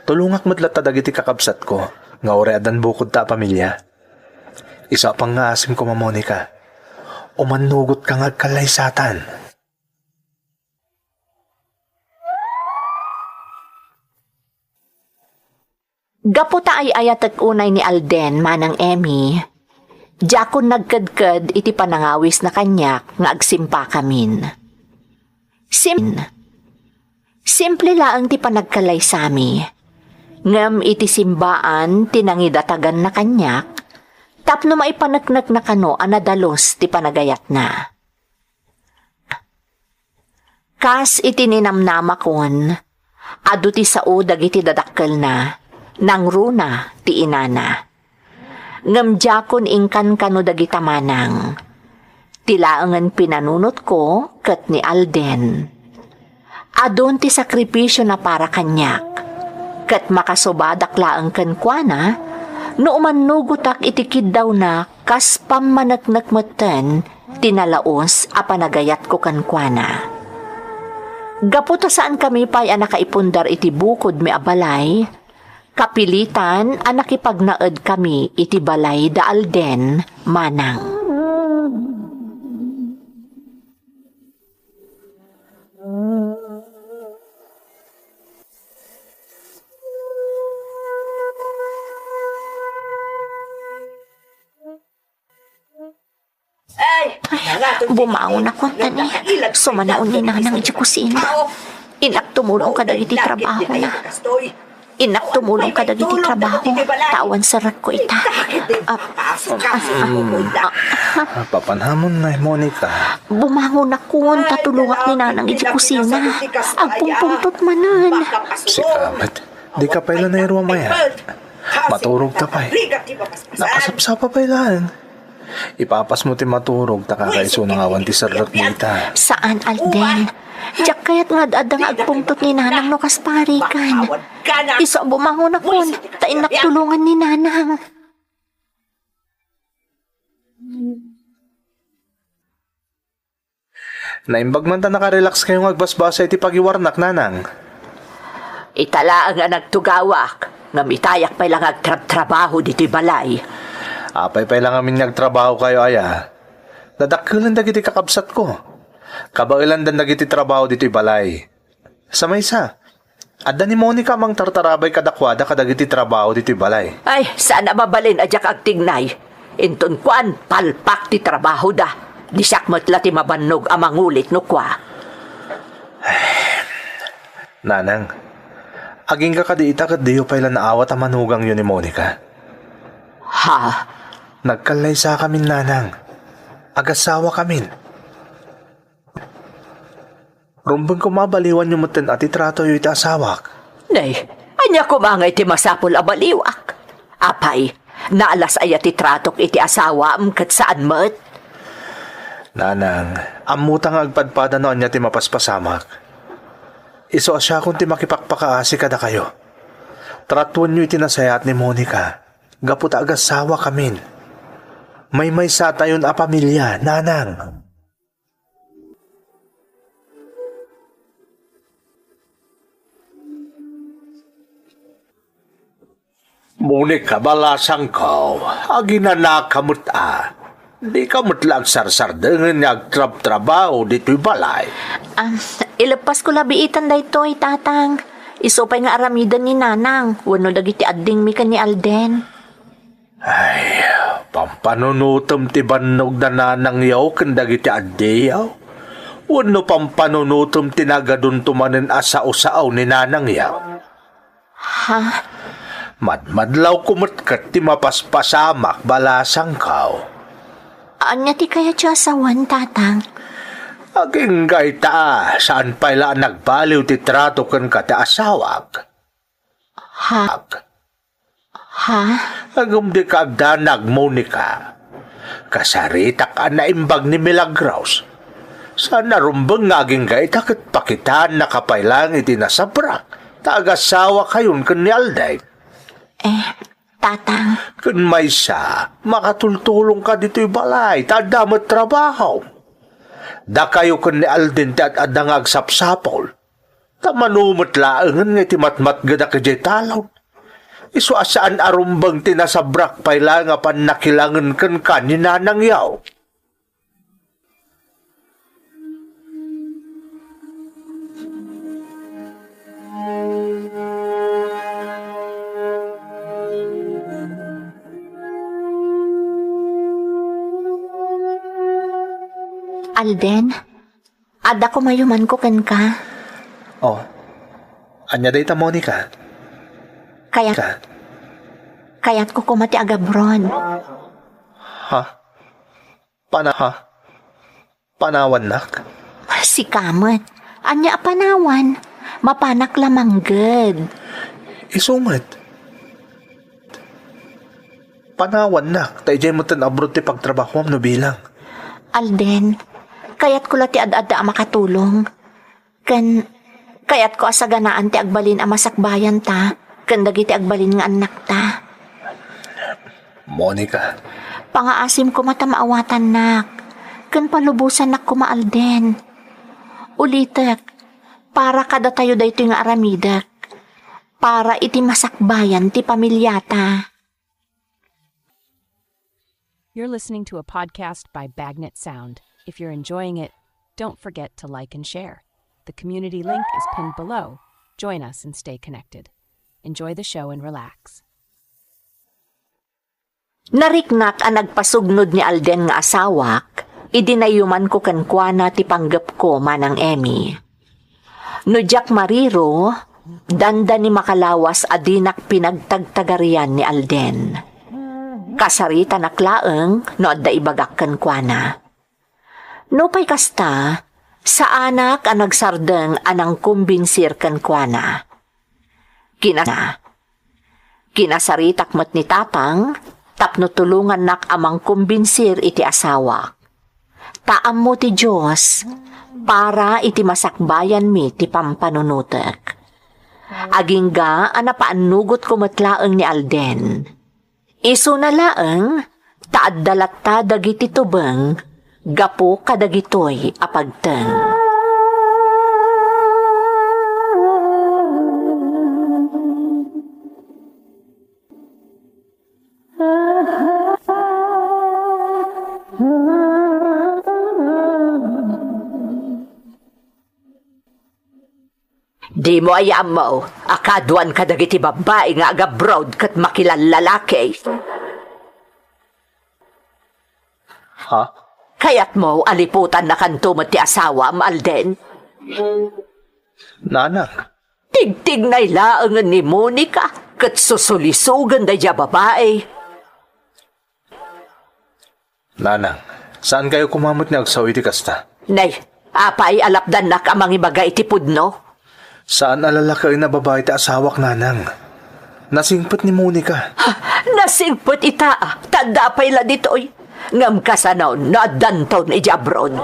tulungak madlata dagiti kakabsat ko, nga ore adan bukod ta pamilya. Isa pang nga asim ko, Monica. Umanugot ka nga kalaysatan. Gaputa ay ayat unay ni Alden, manang Emmy. Diyakon nagkadkad iti panangawis na kanyak nga agsimpa kamin. Simple laang ti panagkalay sami. Ngam iti simbaan tinangidatagan na kanyak, tapno maipanagnak na kano anadalos ti panagayat na. Kas iti ninamnama kon, adu ti sao dagiti dadakkel na, nang runa ti inana. Ngam diyakon ingkan kano dagita manang. Tilaangan pinanunot ko kat ni Alden. Adon ti sakripisyo na para kanyak. Kat makasobadak laang kankwana, no umanugutak itikid daw na kas pamanagnagmatan tinalaos a panagayat ko kankwana. Gaputa saan kami pa'y nakaipundar iti bukod mi abalay, kapilitan ang nakipagnaed kami iti balay da Alden, manang. Bumaon ako tani. Sumanaon ni nanang iti kusina. Inak tumulong ka dagiti trabaho na. Inak tumulong ka dagiti trabaho. Tawan sarat ko ita. Papanhamon na, Monica. Bumangon ako. Tatulungak ni nanang iti kusina. Ang pungpungtot manan. Si Kamet, di ka pala na irwa maya. Maturog ta pa'y. Nakasapsapa pa'y lang. Ipapas mo ti maturog, takakaiso ng awan ti sarat mo ita. Saan, Alden? Diyak kaya't nga adang agpungtot ni nanang no kasparikan. Iso bumangon ako, tain naktulungan ni nanang. Naimbag man ta nakarelax kayong agbasbasa iti pagiwarnak, nanang. Itala nga nagtugawak, nga mitayak pa lang agtrabaho dito'y balay. Apay pa lang amin nagtrabaho kayo, aya. Dadakkilan dagiti kakabsat ko. Kabailan dan dagiti trabaho dito'y balay. Sa maysa, adda ni Monica mang tartarabay kadakwada kadagiti trabaho dito'y balay. Ay, sana mabalin adyak agtignay. Inton kwan, palpak ti trabaho da. Disak matla ti mabannog amang ulit no kwa. Nanang, aging ka kadiita kadiyo pa ilan naawat ang manugang yun ni Monica. Ha? Nagkalaysa kami, nanang. Agasawa kami. Rumbang ko mabaliwan yung mutin at itrato yung itasawak. Nay, anya ko mga iti masapol abaliwak. Apay, naalas ay ati tratok iti asawa kat saan mat? Nanang, amutang agpadpada noon niya ti mapaspasamak. Iso asya kung ti makipakpakaasi kada kayo. Tratuan nyo itinasayat ni Monica. Gaputa agasawa kami. May sa tayon a pamilya, nanang. Monica, balasang ko. Agina kamot a. Di kamot lang sarsardengan nagtrabaho dito'y balay. Ilapas ko labiitan da ito tatang. Isupay nga aramidan ni nanang. Wano dagiti adding mi ka ni Alden. Ay, pampanunutom ti bannog na nanang yaw kandagiti addi yaw. Wano pampanunutom tinagadun tumanin asao-sao ni nanang yaw. Ha? Madmadlaw kumutkat ti mapaspasamak balasang kaw. Anya ti kaya siya asawan, tatang? Aging gaita, saan pala nagbaliw ti trato kan ka ti asawag? Ha? Ha? Agum di ka agdanag, Monica. Kasaritak na imbag ni Milagros. Sana rumbang ngaging gaita kat pakitaan na kapailang iti nasabrak. Taagasawa kayon kan ni Alday. Tatang. Kun may siya, makatultulong ka dito'y balay, tadamat trabaho. Da kayo kun ni Alden at adang agsapsapol. Tamanumot laangan nga iti matmat gada ka jay talaw. Isu asaan arumbang tinasabrak payla nga pan nakilangan kan kanina nang yaw. Alden, ada ko mayuman ko kan ka. Oh, anya day ta Monica? Kayat ko kumati agabron. Ha? Panawan nak? Si Kamat, anya panawan. Mapanak lamang ged. Isumat. Panawan nak, tayo dyan mo tan abroad ti pagtrabaho am no bilang. Alden, kayat ko lati ad-ada makatulong. Kayat ko asaganaan ti agbalin ang masakbayan ta. Kan dagiti agbalin nga anak ta. Monica. Pangaasim ko mata maawatan nak. Kan palubusan nak kumaalden. Ulitek, para kada tayo dayto nga aramidak. Para iti masakbayan ti pamilyata. You're listening to a podcast by Bagnet Sound. If you're enjoying it, don't forget to like and share. The community link is pinned below. Join us and stay connected. Enjoy the show and relax. Nariknak ang nagpasugnod ni Alden nga asawak, idinayuman ko kankwana ti panggap ko manang Emmy. No Jack Mariro, danda ni makalawas adinak pinagtagtagarian ni Alden. Kasarita naklaeng no adda ibagak kankwana. No pay kasta, sa anak ang nagsardeng anang kumbinsir kankwana. Kinasaritak met ni tatang, tapno tulungan nak amang kumbinsir iti asawak. Taam mo ti Diyos, para iti masakbayan mi ti pampanunutek. Agingga anapaanugot ko matlaeng ni Alden. Isu na laeng, taaddalat ta dagiti tubeng, gapo kadagitoy apagteng. Di mo ayam mo, akaduan ka dagiti babae nga agabroad kat makilan lalaki. Ha? Kayat mo aliputan na kanto mo ti asawa, Alden. Nanak. Tigtig na ilaangan ni Monica kat susulisugan da dya babae. Nanang, saan kayo kumamot ni agsaw iti kasta? Nay, apay alapdan na kamang ibaga iti pudno. Saan alala kayo na babae ti asawak, nanang? Nasingpot ni Monica. Nasingpot ita, tanda pa'y la dito'y. Ngam kasanaw na dantaw ni Jabron.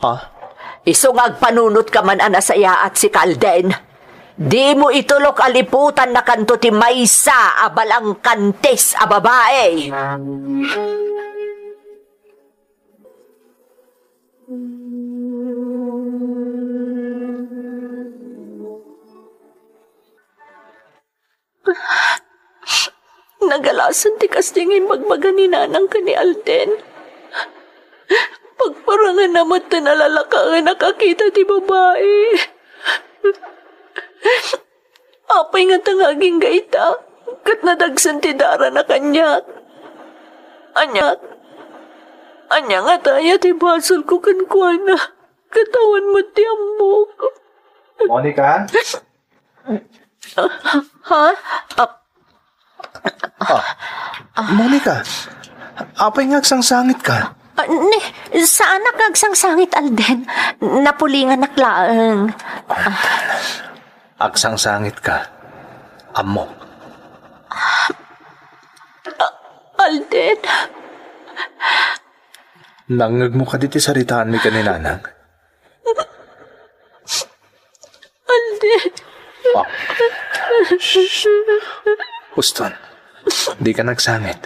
Ha? Isungag panunot ka man anasaya at si Calden. Di mo itulok aliputan na kanto ti maysa abalang kantes a babae. Nagalasan ti kastingin magbaga ni nanang ka ni Alden. Pagparangan naman ta nalalaka nga nakakita ti babae. Apay nga tangaging gaita, kat nadagsan ti dara na kanyak. Anya nga tayo ti basol ko kankwana, katawan mo ti amok. Monica? Ha? Monica, apay nga agsangsangit ka? Saan nagsangsangit, Alden? Napulingan naklaang. Agsangsangit ka. Amo. Alden? Nangag mo ka diti saritaan mi ka ni nanang? Alden? Huston, di ka nagsangit.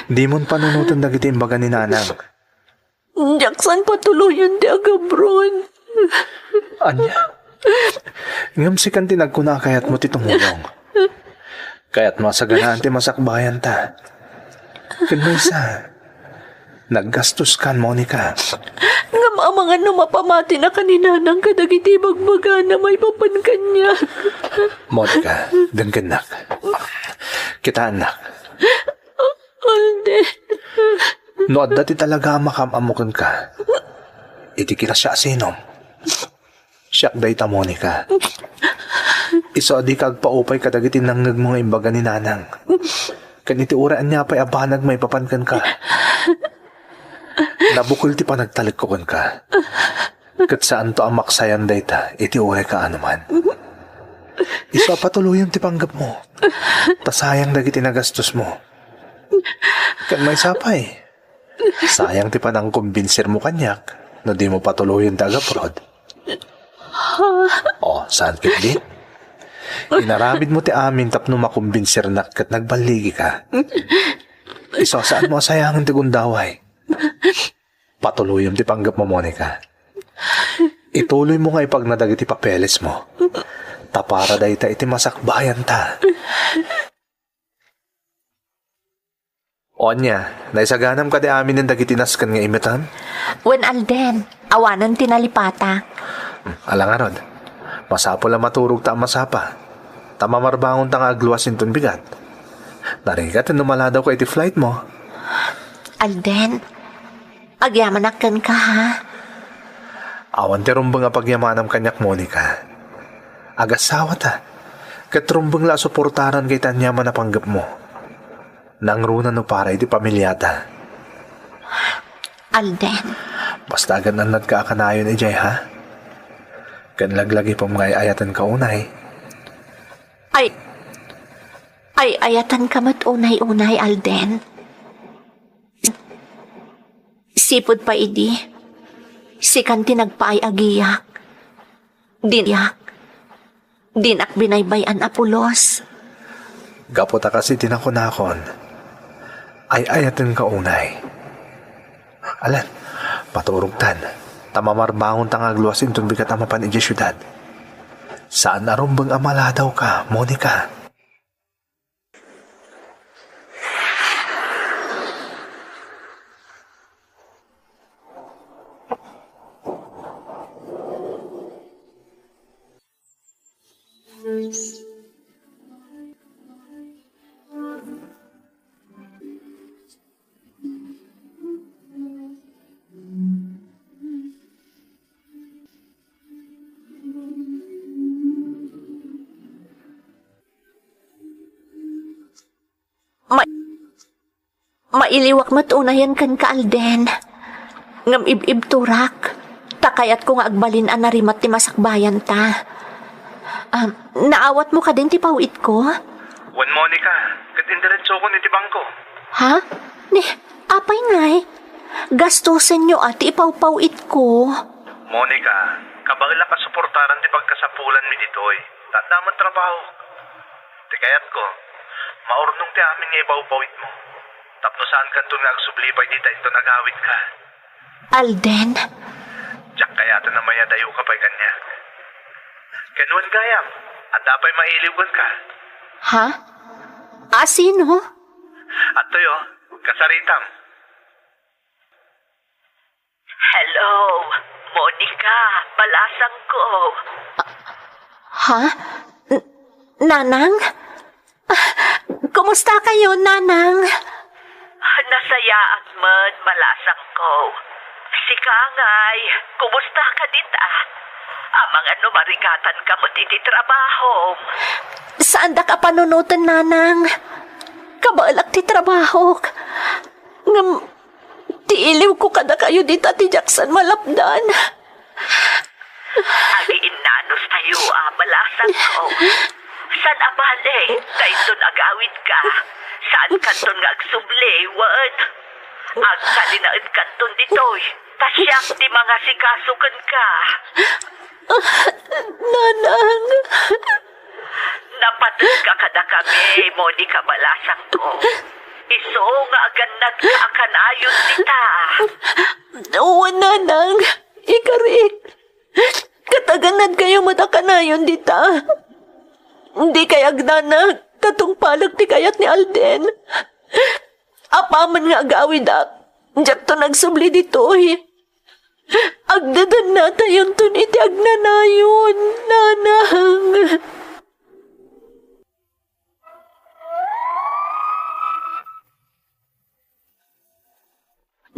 Di mon panunutan dagiti imbaga ni nanang. Jaksan patuloy yun di agabron. Anya? Ngam si kan tinagkuna kayat mo ti tumulong. Kayat masaganaan ti masakbayan ta. Kanmaysa, naggastos kan, Monica. Nga mga numapamati na kaninanang kadagiti bagbaga na may papan kanya. Monica, dengkenak. Kita anak. Alden. No, at dati talaga makamamukan ka. Iti kina siya sinom. Siyak day ta, Monica. Iso di kagpaupay kadagiti nanggag mga imbaga ni nanang. Kaniti uraan niya pa'y abanag may papankan ka. Nabukul ti panagtalikkukan ka. Kat saan to ang maksayan day ta, iti uray ka anuman. Iso patuloy ti panggap mo. Tasayang dagiti nagastos mo. Kan may sapay. Sayang ti panang kumbinsir mo kanyak na di mo patuloy yung taga-prod. O, saan kitli? Inaramid mo ti amin tapno makumbinsir na kat nagbaligi ka. Iso, saan mo sayangan ti gundaway? Patuloy yung ti panggap mo, Monica. Ituloy mo nga ipag nadagiti papeles mo. Tapara day ta iti masakbayan ta. Onya, naisaganam ka di amin ng dagitinaskan nga imitan? Wen Alden, awanan tinalipata. Alangarod, masapo lang maturog ta ang masapa. Tamamarbangon ta nga agluwasin ton bigat. Narigat na numala daw ka iti flight mo. Alden, agyamanak ka ha? Awan ti rumbang nga pagyamanam kanyak, Monica. Agasawa ta. Katrumbang la suportaran kay tanyaman na panggap mo. Nangruna no para iti pamilyata. Alden. Basta agad nanad ka akanayon ijay, ha? Kanlaglagi pong mga ayatan ka unay. Ay, ayatan ka mat unay-unay, Alden. Sipod pa idi. Sikan tinagpaay agiyak. Dinak binaybayan apulos. Gapota kasi tinakunakon. Ay ayatan ka unay. Alan, paturugtan. Tamamarbangon tangagluwasin tun bigat amapan iji syudad. Saan narumbang amala daw ka, Monica? Mailiwak matunayan kan ka, Alden. Ngam ib turak. Takayat ko nga agbalin an narimat ti masakbayan ta. Naawat mo ka din ti pawit ko? Wan, Monica. Katindiretso ko ni ti bangko. Ha? Apay ngay. Gastusin nyo ati ipawpawit ko. Monica, kabagla ka suportaran ti pagkasapulan mi ditoy. Tadaman trabaho. Ti kayat ko, maurnong ti amin nga ipawpawit mo. Tapno saan kanto nga agsublipay dita ito nagawit ka. Alden? Diyak kayata na mayadayo ka pa'y kanya. Kanuan gayam, at dapay mailiwan ka. Ha? Sino? At toyo, kasaritam. Hello, Monica, balasang ko. Ha? Nanang? Kumusta kayo, Nanang? Nasayaan man, malasang ko. Si Kangay, kumusta ka dita? Amang marigatan ka mo iti trabaho. Saan da ka panunutan, Nanang? Kabalak ti trabaho. Ngam, tiiliw ko kada kayo dita ti Jackson malapdan. Agiin nanos tayo, malasang ko. San abale, dahil agawid ka. Saan kanton nga agsubli, wad? Ag kalinaid kanton ditoy. Tasyak di mga sikasukan ka. Nanang. Napatid ka kada kami, Monica, balasang ko. Iso nga agad nagkaakanayon dita. Oo, Nanang. Ikarit. Kataganad kayo matakanayon dita. Hindi kay agdana katong palag ti kayat ni Alden. Apaman nga agawid Diyak to nagsubli dito Agdadan na tayon to iti agnanayon, nanang.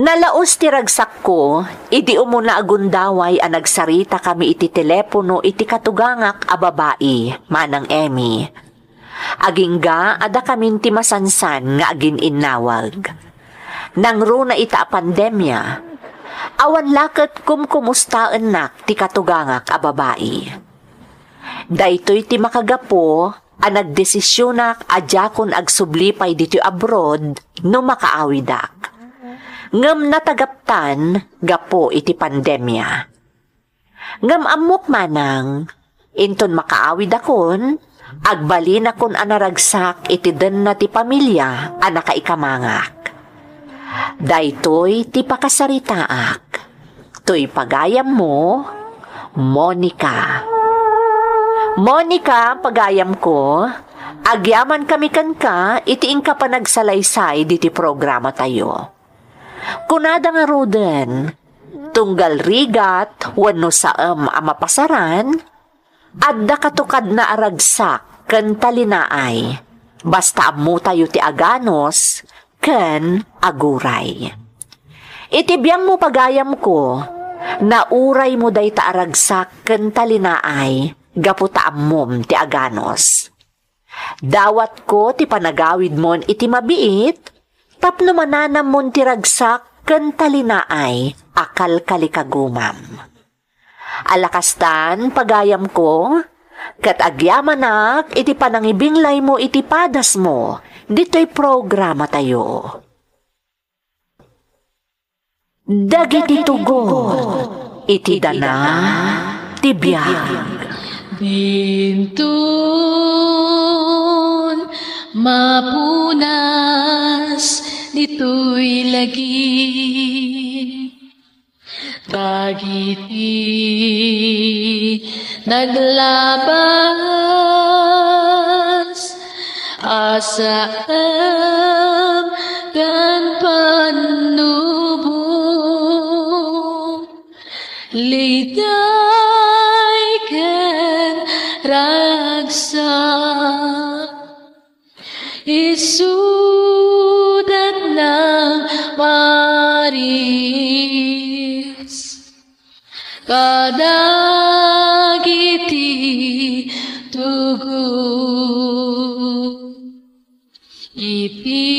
Nalaos ti ragsak ko, idi umuna agundaway a nagsarita kami iti telepono iti katugangak a babae, manang Emmy. Agingga ada kamin ti masansan nga agin innawag. Nangro na ita a pandemya, awan laket kumumustaan nak ti katugangak a babae. Daytoy ti makagapo a nagdesisyonak adya kon agsublipay dito abroad no makaawidak. Ngem natagaptan gapo iti pandemya. Ngem amok manang inton makaawid akon agbalin akon anaragsak iti den na ti pamilya a nakaikamangak. Daytoy ti pakasaritaak. Toy pagayam mo, Monica. Monica, pagayam ko, agyaman kami kanka iti ingka pa nagsalaysay diti programa tayo. Kunada nga roden, tunggal rigat, wano saam amapasaran, adda katukad na aragsak, ken talinaay, basta amu tayo ti aganos, ken aguray. Itibiyang mo pagayam ko, nauray mo day ta aragsak, ken talinaay, gaputa amum ti aganos. Dawat ko ti panagawid mon iti mabiit, tapno mananam mon ti ragsak ken talinaay akal kalikagumam. Alakastan pagayam ko, kat agyamanak iti panangibinglay mo iti padas mo, dito'y programa tayo. Dagiti tugot, iti dana, tibiyag. Bintun mapunas dito'y lagi dagiti naglabas asam kan panubong liday ken ragsak isudat ng Maris kadagiti tugo iti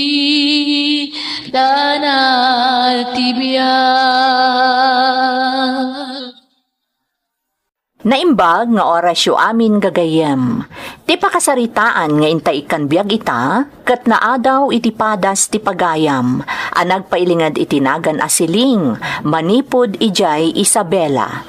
danal tibiyag. Naimbag nga orasyo amin gagayem. Ti pakasaritaan nga intay ikan biyag ita, kat naadaw iti padas ti pagayam, anagpailingad itinagan asiling, manipod ijay Isabela.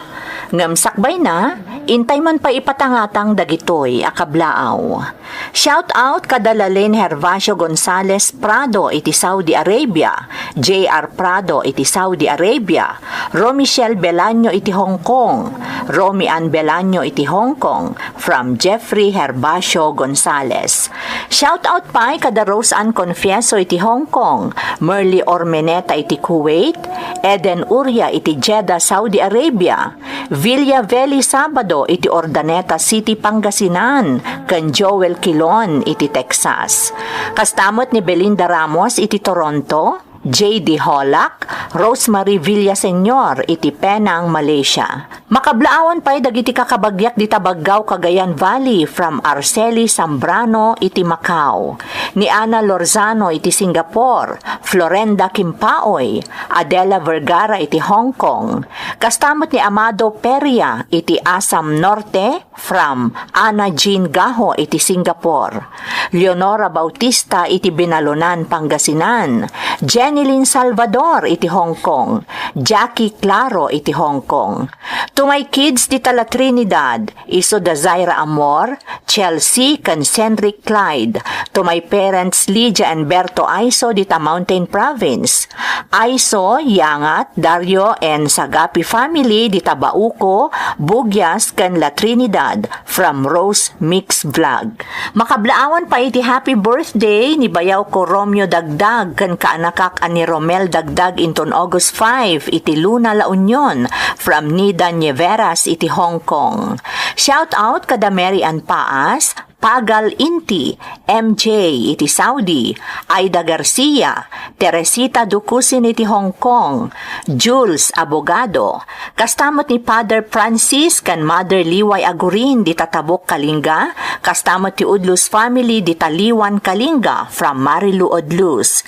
Ngam sakbay na, intay man pa ipatangatang dagitoy akablaaw. Shout out kadalalen Hervasio Gonzales Prado iti Saudi Arabia, J.R. Prado iti Saudi Arabia, Romichelle Belanyo iti Hong Kong, Romy Ann Belanyo iti Hong Kong, from Jeffrey Hervasio Gonzales. Shout out pa kada Rose Ann Confieso iti Hong Kong, Merly Ormeneta iti Kuwait, Eden Uria iti Jeddah, Saudi Arabia, Villa Veli Sabado iti Ordaneta City, Pangasinan, ken Joel Quilon iti Texas. Kastamot ni Belinda Ramos iti Toronto, J.D. Holak, Rosemary Villaseñor iti Penang, Malaysia. Makablaawan pa'y dagiti kakabagyak di Tabaggaw, Cagayan Valley, from Arceli Zambrano iti Macau, ni Ana Lorzano iti Singapore, Florenda Kimpaoy, Adela Vergara iti Hong Kong, kastamot ni Amado Peria iti Assam Norte, from Ana Jean Gaho iti Singapore, Leonora Bautista iti Binalonan, Pangasinan, Jen Jenilyn Salvador iti Hong Kong, Jackie Claro iti Hong Kong. To my kids di tala Trinidad, iso da Zaira Amor, Chelsea kan Cendric Clyde. To my parents Lydia and Berto Aiso di ta Mountain Province. Aiso, Yangat, Dario and Sagapi family di ta Bauco, Bugyas kan La Trinidad from Rose Mix Vlog. Makablaawan pa iti happy birthday ni bayaw ko Romeo Dagdag kan kaanakak ani Romel Dagdag inton August 5 iti Luna La Union from Nida Nieveras iti Hong Kong. Shout out kada Mary Ann Paas, Pagal Inti, MJ iti Saudi, Aida Garcia, Teresita Dukusin iti Hong Kong, Jules Abogado, kastamot ni Father Francis kan Mother Liway Agurin di Tatabok Kalinga, kastamot ti Udlus family di Taliwan Kalinga from Marilu Odlus.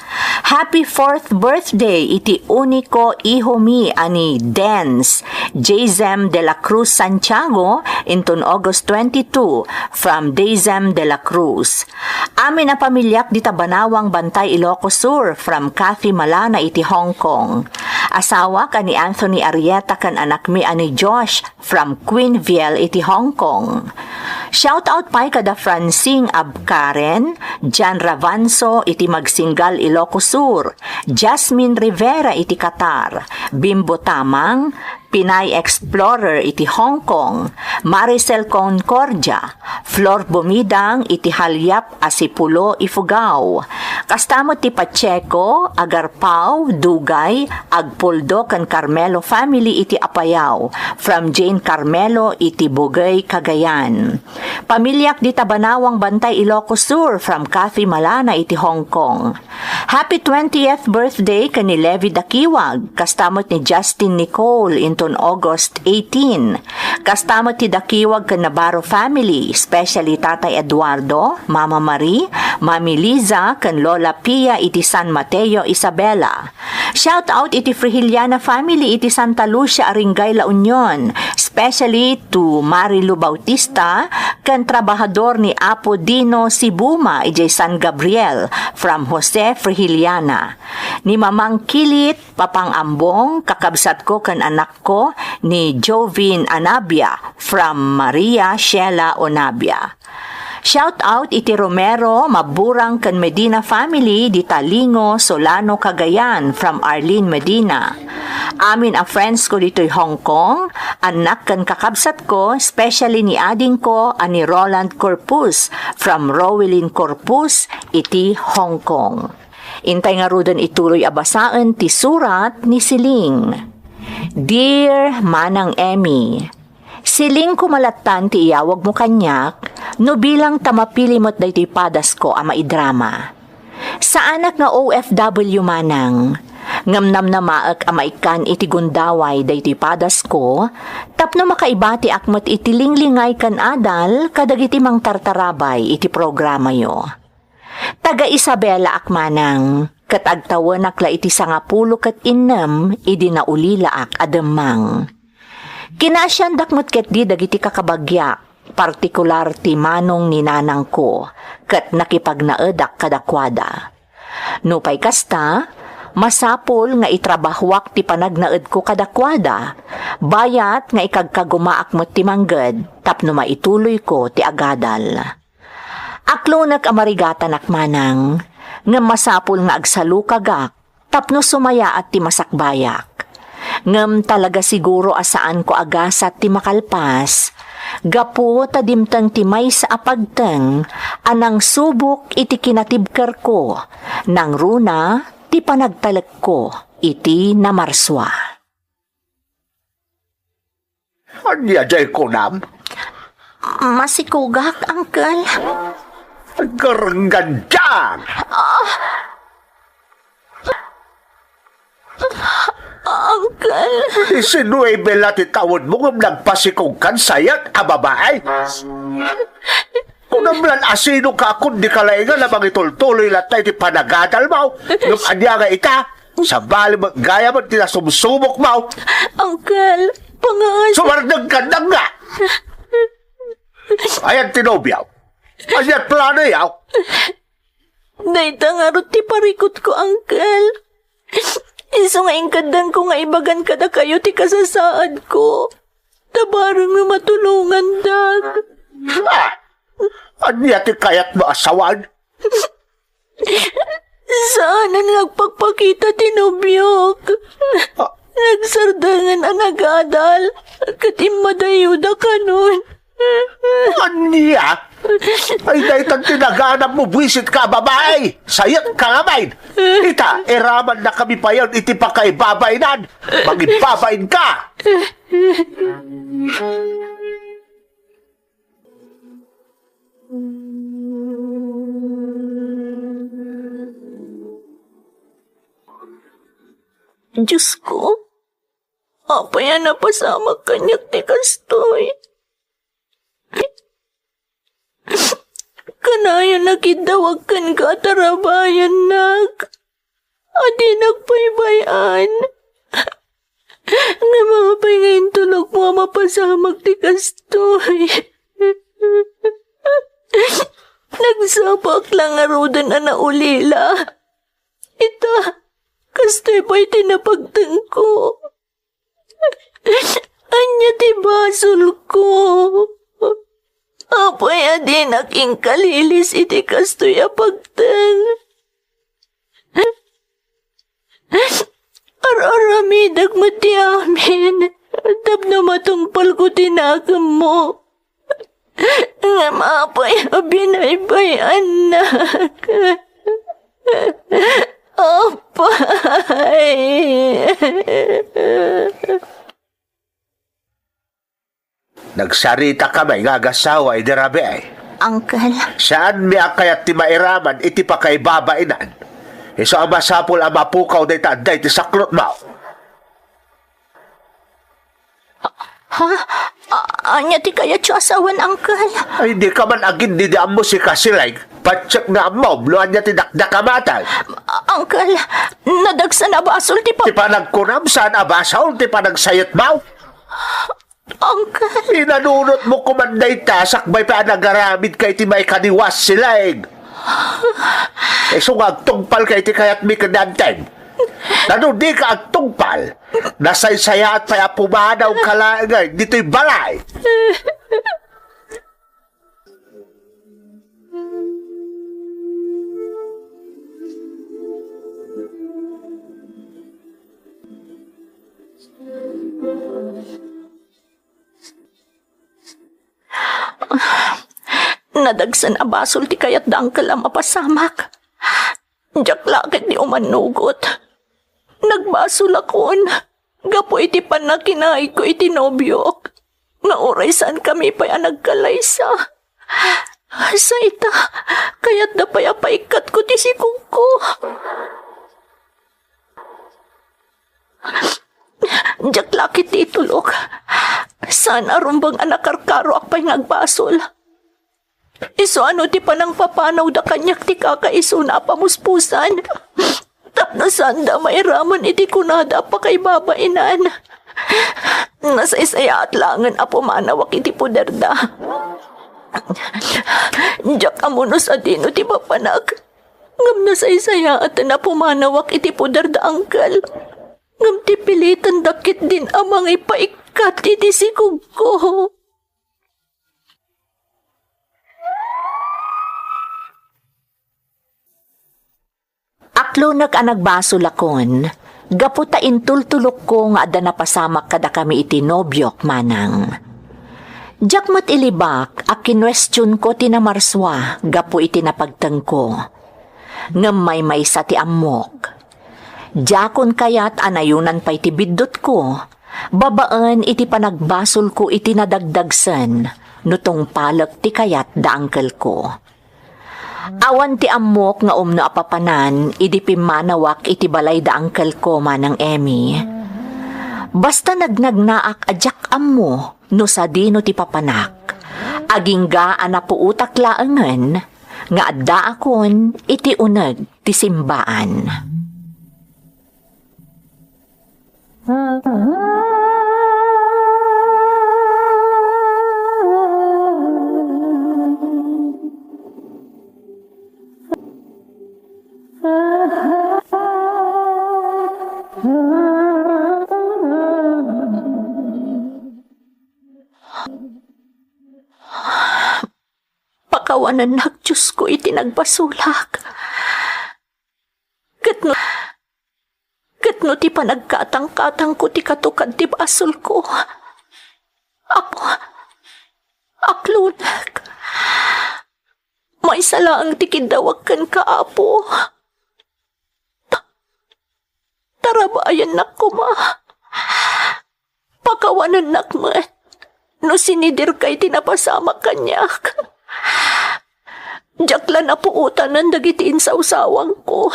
Happy 4th birthday iti Unico Ihomi ani Dens, Jazem de la Cruz Santiago inton August 22 from Days de la Cruz. Amin na pamilyak di Tabanawang Bantay Ilocos Sur from Cathy Malana iti Hong Kong. Asawa ka ni Anthony Arieta kan anak mi ani Josh from Queenville iti Hong Kong. Shout out pa'y kada Francine Abkaren, Jan Ravanso iti Magsinggal Ilocos Sur, Jasmine Rivera iti Qatar, Bimbo Tamang, Pinay Explorer iti Hong Kong, Maricel Concordia, Flor Bumidang iti Halyap Asipulo Ifugao, kastamot ti Pacheco, Agarpao, Dugay, Agpuldo kan Carmelo family iti Apayao, from Jane Carmelo iti Bugay, Cagayan. Pamilyak di Tabanawang Bantay Ilocos Sur from Cathy Malana iti Hong Kong. Happy 20th birthday kani Levi Dakiwag, kastamot ni Justin Nicole inton August 18. Kastamot ti Dakiwag kan Navarro family, especially Tatay Eduardo, Mama Marie, Mami Liza kan Lola Pia iti San Mateo, Isabela. Shout out iti Frihiliana family iti Santa Lucia, Aringay, La Union, especially to Marilu Bautista kan trabahador ni Apo Dino Sibuma iti San Gabriel from Jose Frihiliana. Ni Mamang Kilit, Papang Ambong, kakabsat ko kan anak ko ni Jovin Anabia from Maria Sheila Onabia. Shout out iti Romero, Maburang kan Medina family di Talingo, Solano, Cagayan from Arlene Medina. Amin ang friends ko dito'y Hong Kong, anak kan kakabsat ko, especially ni ading ko, ani Roland Corpus from Rowelyn Corpus iti Hong Kong. Intay nga rudan ituloy abasaan ti surat ni Siling. Dear Manang Emmy, Siling ko malatan ti iyawag mo kanyak, no bilang tamapili mo't dahi padas ko ama idrama. Sa anak nga OFW manang, ngamnam na maak ama ikan iti gundaway dahi padas ko, tapno makaibati akmat iti linglingay kan adal, kadagiti mang tartarabay iti programa yo. Taga Isabela akmanang, kat agtawan akla iti 10 kat 6, idi naulila ak ademang. Kinasyandak mo't ket di dagiti kakabagyak, partikular ti manong ni nanang ko, kat nakipagnaedak kadakwada. No pay kasta, masapol nga itrabahwak ti panagnaed ko kadakwada, bayat nga ikagkagumaak mo't ti mangged, tapno maituloy ko ti agadal. Aklo nag-amarigatan akmanang, nga masapul nga agsalukagak, tapno sumaya at ti masakbayak. Ngem talaga siguro asaan ko agasat ti makalpas, gapo tadimtang ti may sa apagteng, anang subok iti kinatibker ko, nang runa ti panagtalek ko iti namarswa. Anya jay ko nam? Masikugak, Uncle. Garanggan dyan! Uncle. Isinuebe lati tawad mo ngam nagpasikungkan sayat a babae. Kung namlan asino ka akong di kalainga lamang itultuloy latay ti panagadal mo. Ngam anya nga ita, sa bali gaya mo tinasumsumok mo. Uncle, pangas. Sumardag ka na nga. Ayan tinobyaw. Ayan plano yaw. Naita nga rin ti parikot ko, Uncle. Iso nga ingkadan ko nga ibagan kada kayo ti kasasaad ko. Tabarang nga matulungan, Dag. Anya ti kayat mo asawan? Saan ang nagpagpakita tinubyok? Nagsardangan ang nagadal. Katim madayuda ka nun. Anya? Ay daytan tinaganap mo, buwisit ka, babae! Sayat ka naman! Ita, eraman na kami pa yun, iti pa kay babainan! Magibabain ka! Diyos ko, apa yan napasama kanyak ni Kastoy? Kanayan nakidawag kan ka tarabayan, Nag. Adi nagpaybayan. Nga mga pahingayin tulog mo mapasamag ni Kastoy. Nagsapak lang arudan na naulila. Ita, Kastoy ba'y tinapagtang ko? Anya ti basol ko. Apay adi naking kalilis iti Kastoy apagtang. Ar-aramidag mo ti amin. Tapno matungpal ko tinagam mo. Nga mapay abinaybay anak. Apay. Nagsarita ka may gagasawa, idirabi ay. Uncle, Saan mi akayat ti mairaman, iti pa kay babainan? Iso ang masapul ang mapukaw day taday ti saklot mo. anya ti kaya ti asawan, Uncle? Ay, di ka man agin di mo si Kasilag. Patsak na mo, bluan niya ti dakdakamatay. Uncle, nadagsa na basol ti Ti pa nagkunam, saan abasaw, ti pa nagsayot mo? Uncle, Inanunot mo kumanday ta, sakbay pa nagaramid kay ti may kaniwas sila eh. So agtungpal kay ti kayat mi kanantay. Nano di ka agtungpal, nasaysaya at paya pumanaw kalangay, dito'y balay. nadagsa na basol ti kayat da Uncle ang mapasamak. Diyak lakit di umanugot. Nagbasol akon. Gapo iti panakinay ko iti nobyok. Nga oray saan kami pa'y nagkalaysa. Sa ita, kaya't da pa'y apaikat ko ti sikong ko. Diyak lakit ti itulog. Saan arumbang anakarkaro akpay nagbasol. Iso ano ti panang papanaw da kanyak ti kakaiso na pamuspusan. Tapno sanda mairaman iti kunada pa kay babainan. Nasaysaya at langan apo manawak iti puderda. Diyak amunos adino ti papanak. Ngam nasaysaya at napumanawak iti puderda, Uncle. Ngam ti pilitan dakit din amang ipaikat iti sikog ko. Aklo nag-anagbasol akon, gaputa intultulok ko nga ada napasamak kada kami iti nobyok manang. Diyak mat ilibak, akinwestiyon ko tinamarswa, gapu iti napagtang ko. Ngamay may sa ti amok. Diyakon kayat anayunan pa iti biddot ko, babaan iti panagbasol ko iti nadagdagsan, nutong palak ti kayat da Uncle ko. Awan ti amok nga umno apapanan, idi pimanawak iti balay da Uncle ko manang Emmy. Basta nagnagnaak adyak ammo, no sa dino ti papanak. Agingga anapuutak laangan, nga adda akon iti uneg ti simbaan. pakawanan nak Diyos ko itinagbasulak. Katno ti panagkatang-katang ko ti katukad ti basol ko. Aklunak. May salaang ti kindawakan ka, Apo. Tarabayan nak ko, ma. Pakawanan nak mat. No sinidir kay tinapasama kanyak. Jakla na puutan ng dagitiin sa usawang ko.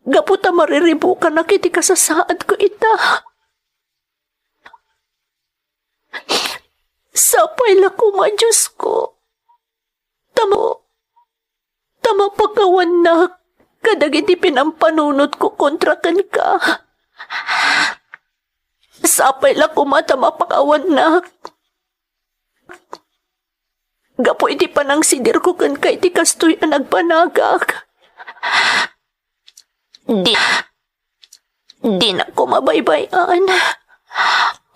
Gaputa mariribukan na kiti kasasaad ko ita. Sapay la ko, ma, Diyos ko. Tama pagkawan na kadagiti pinampanunot ko kontra kan ka. Sapay la ko, ma, tama pagkawan na. Gapo iti panang sidir ko kan kay ti kastoy ang nagpanagak. Di na ko mabaybayan.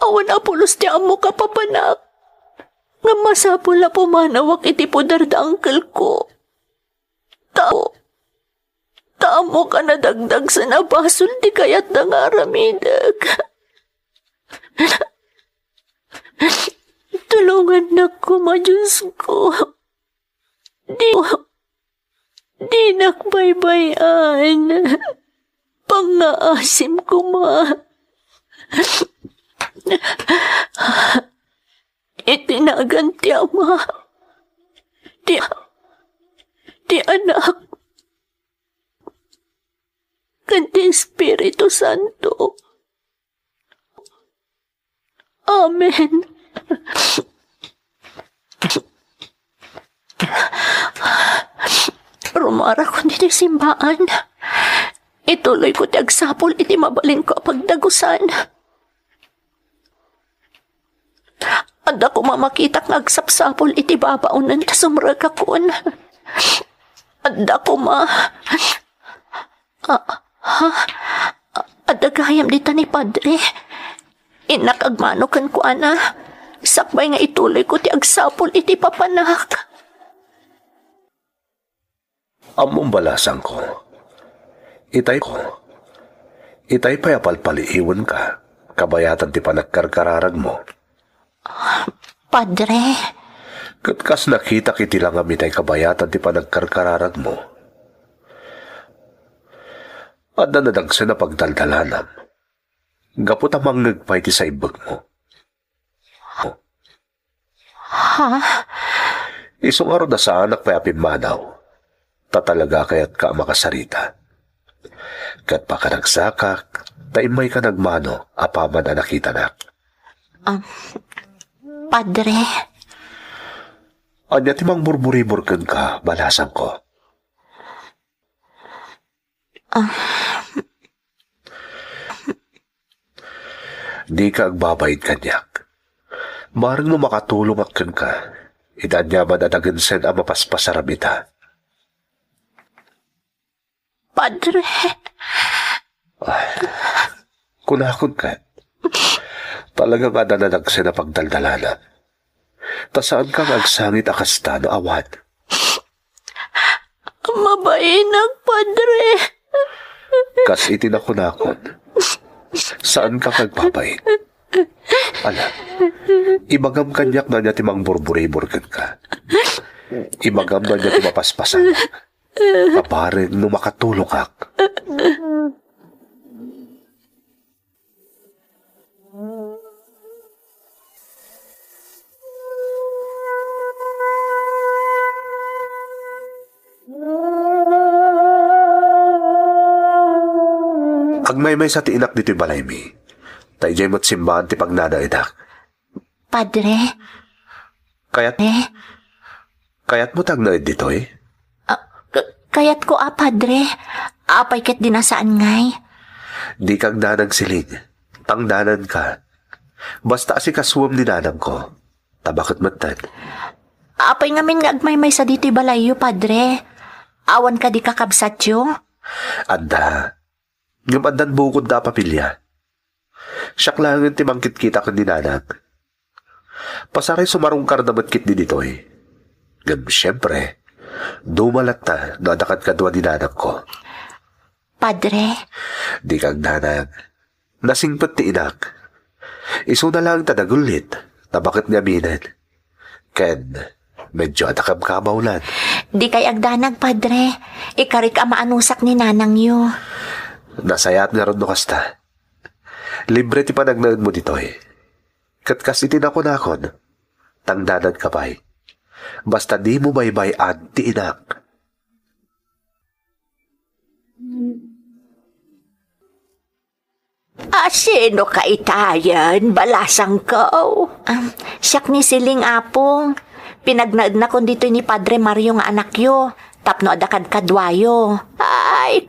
Awan apulos ti amo ka papanak. Nga masapol na pumanawak iti pudar da angkel ko. Tamo ka na dagdag sa nabasol di kayat da nga ramidag. Tulungan na ko, ma, Diyos ko. Di nakbaybayan. Pangaasim ko, ma. Itinaganti, ama. Di anak. Kanti Espiritu Santo. Amen. Rumara ko dito simbaan. Ituloy ko ti agsapol iti mabalin ko pagdagusan. Anda ko mamakita ng agsapsapol iti babaunan ta sumraga kon. Anda ko adagayam dita ni Padre. Inakagmanokan ko, ana. Sakbay nga ituloy ko ti agsapol iti papanak. Among balasan ko. Itay payapalpaliiwan ka. Kabayatan ti panagkarkararag mo. Padre. Katkas nakita kiti lang amitay kabayatan ti panagkarkararag mo. At nanadagsa na pagdaldalanam. Gapot amang nagpay ti sa ibag mo. Ha? Isong araw na sa anak pay apimanaw. Tatalaga kayat ka makasarita. Kat pa ka nagsakak, taimay ka nagmano, apaman na nakita na. Padre. Anya timang burburi-burkan ka, balasan ko. Di ka agbabayid kanyak. Marang no makatulong akan ka, idanyaman adagan sen ang mapaspasarap ita. Padre. Kunakon ka. Talagang adanadagsen na pagdaldalanan. Ta saan kang agsangit akasta no awan? Mabainag, Padre. Kas itinakunakon. Saan ka kagbabayid? Ala, ibagam kanyak na niya timang burburi-burkan ka. Ibagam na niya timapaspasan. Kaparin no makatulong ka. Agmay-may sa tiinak dito'y balay mi. Tayo mo't simbahan ti pagnadaidak. Padre. Kayat mo tagnaid dito'y? Kayat ko, Padre. Apay ket dinasaan ngay. Di kang danang siling. Tangdanan ka. Basta si kaswam ni nanang ko. Tabakit matad. Apay ngamin nga agmay-may sa dito'y balayo, Padre. Awan ka di kakabsat yung? Anda. Ngamandan bukod da papilya. Siyak lang timangkit kita kan dinanag. Pasaray sumarungkar na matkit din dito'y. Siyempre, dumalat na nadakad kadwa din anak ko. Padre, Di kang nanag. Nasingpat ti inak. Iso na lang tadagulit na bakit niya binan. Ken, medyo atakam lan. di kay agdanag, Padre. Ikarik ang maanusak ni nanang yu. Nasayat nga ron no kasta. Libre ti panagnaon mo dito eh. Katkas itinakon-akon. Tangdanan ka pa'y. Basta di mo baybay-an ti inak. Sino ka itayan? Balasang ko. Siyak ni Siling Apong. Pinagnaad na kon dito ni Padre Mario nga anak yo. Tapno adakad kadwayo. Ay,